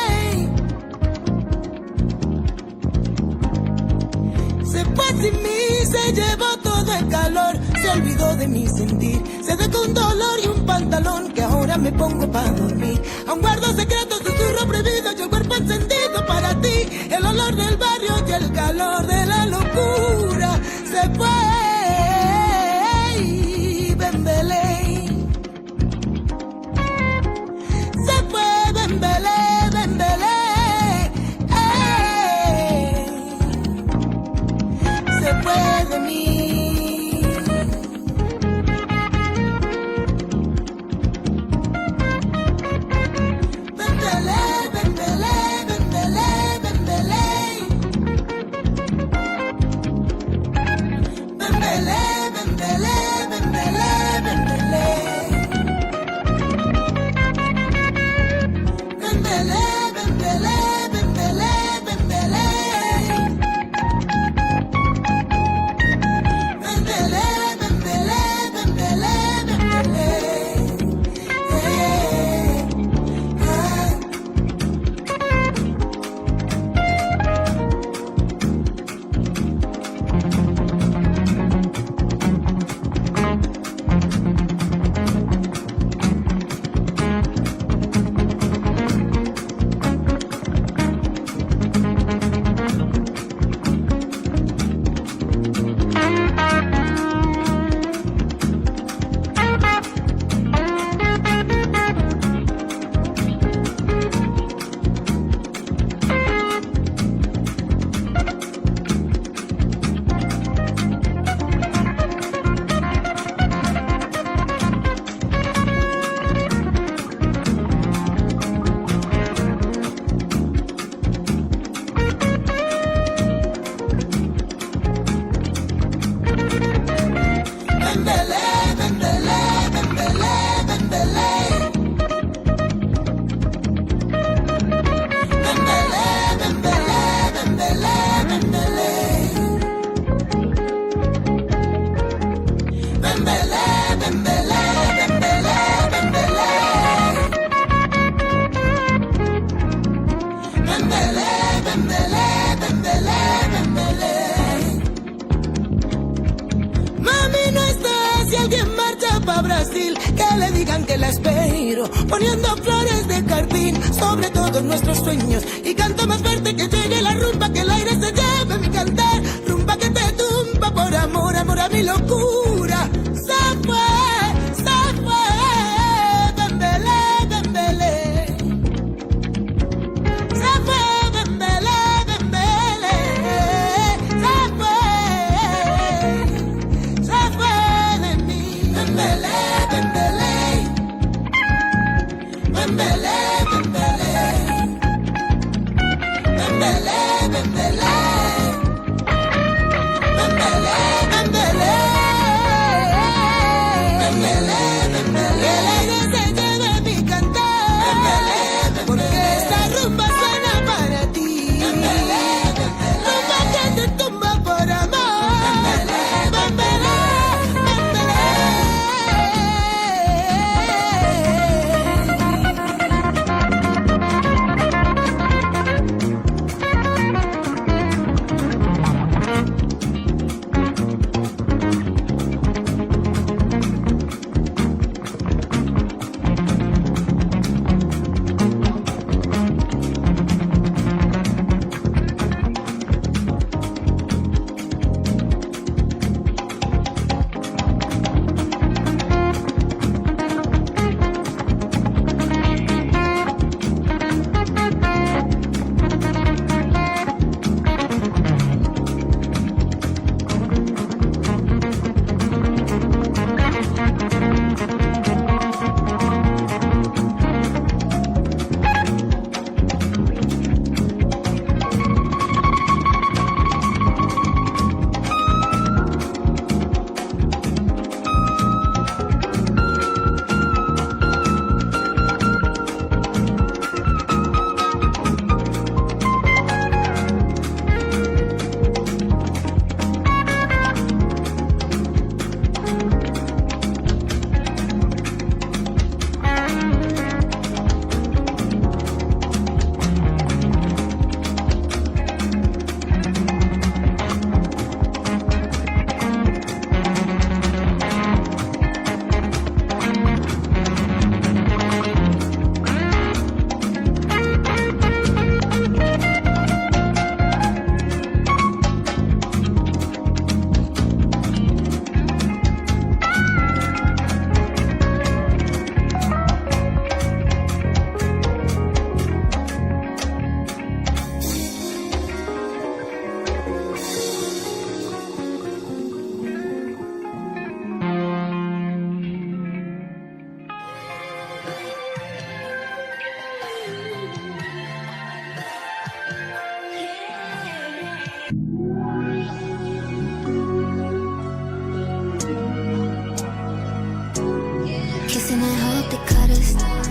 Se fue sin mí, se llevó todo el calor, se olvidó de mi sentir, se dejó un dolor y un pantalón que ahora me pongo para dormir. Aún guardo secretos, susurro prohibido y el cuerpo encendido para ti. El olor del barrio y el calor de la locura. Se fue, bembele. Se fue, bembele, bembele. Se fue de mí. si alguien marcha pa' Brasil, que le digan que la espero, poniendo flores de jardín sobre todos nuestros sueños. Y canto más fuerte que llegue la rumba, que el aire se lleve mi cantar. Rumba que te tumba por amor, amor a mi locura. Se fue, bembele, bembele. Se fue, bembele, bembele. Se fue de mí. Bembele, bembele. Bembele, bembele. Bembele, bembele. Bembele, bembele. Bembele, bembele. El aire se lleve mi cantar. Bembele, bembele. Porque esta rumba suena para ti. Bembele, bembele. Rumba que te tumba por amor. Bembele, bembele. Kissing and hope they cut us.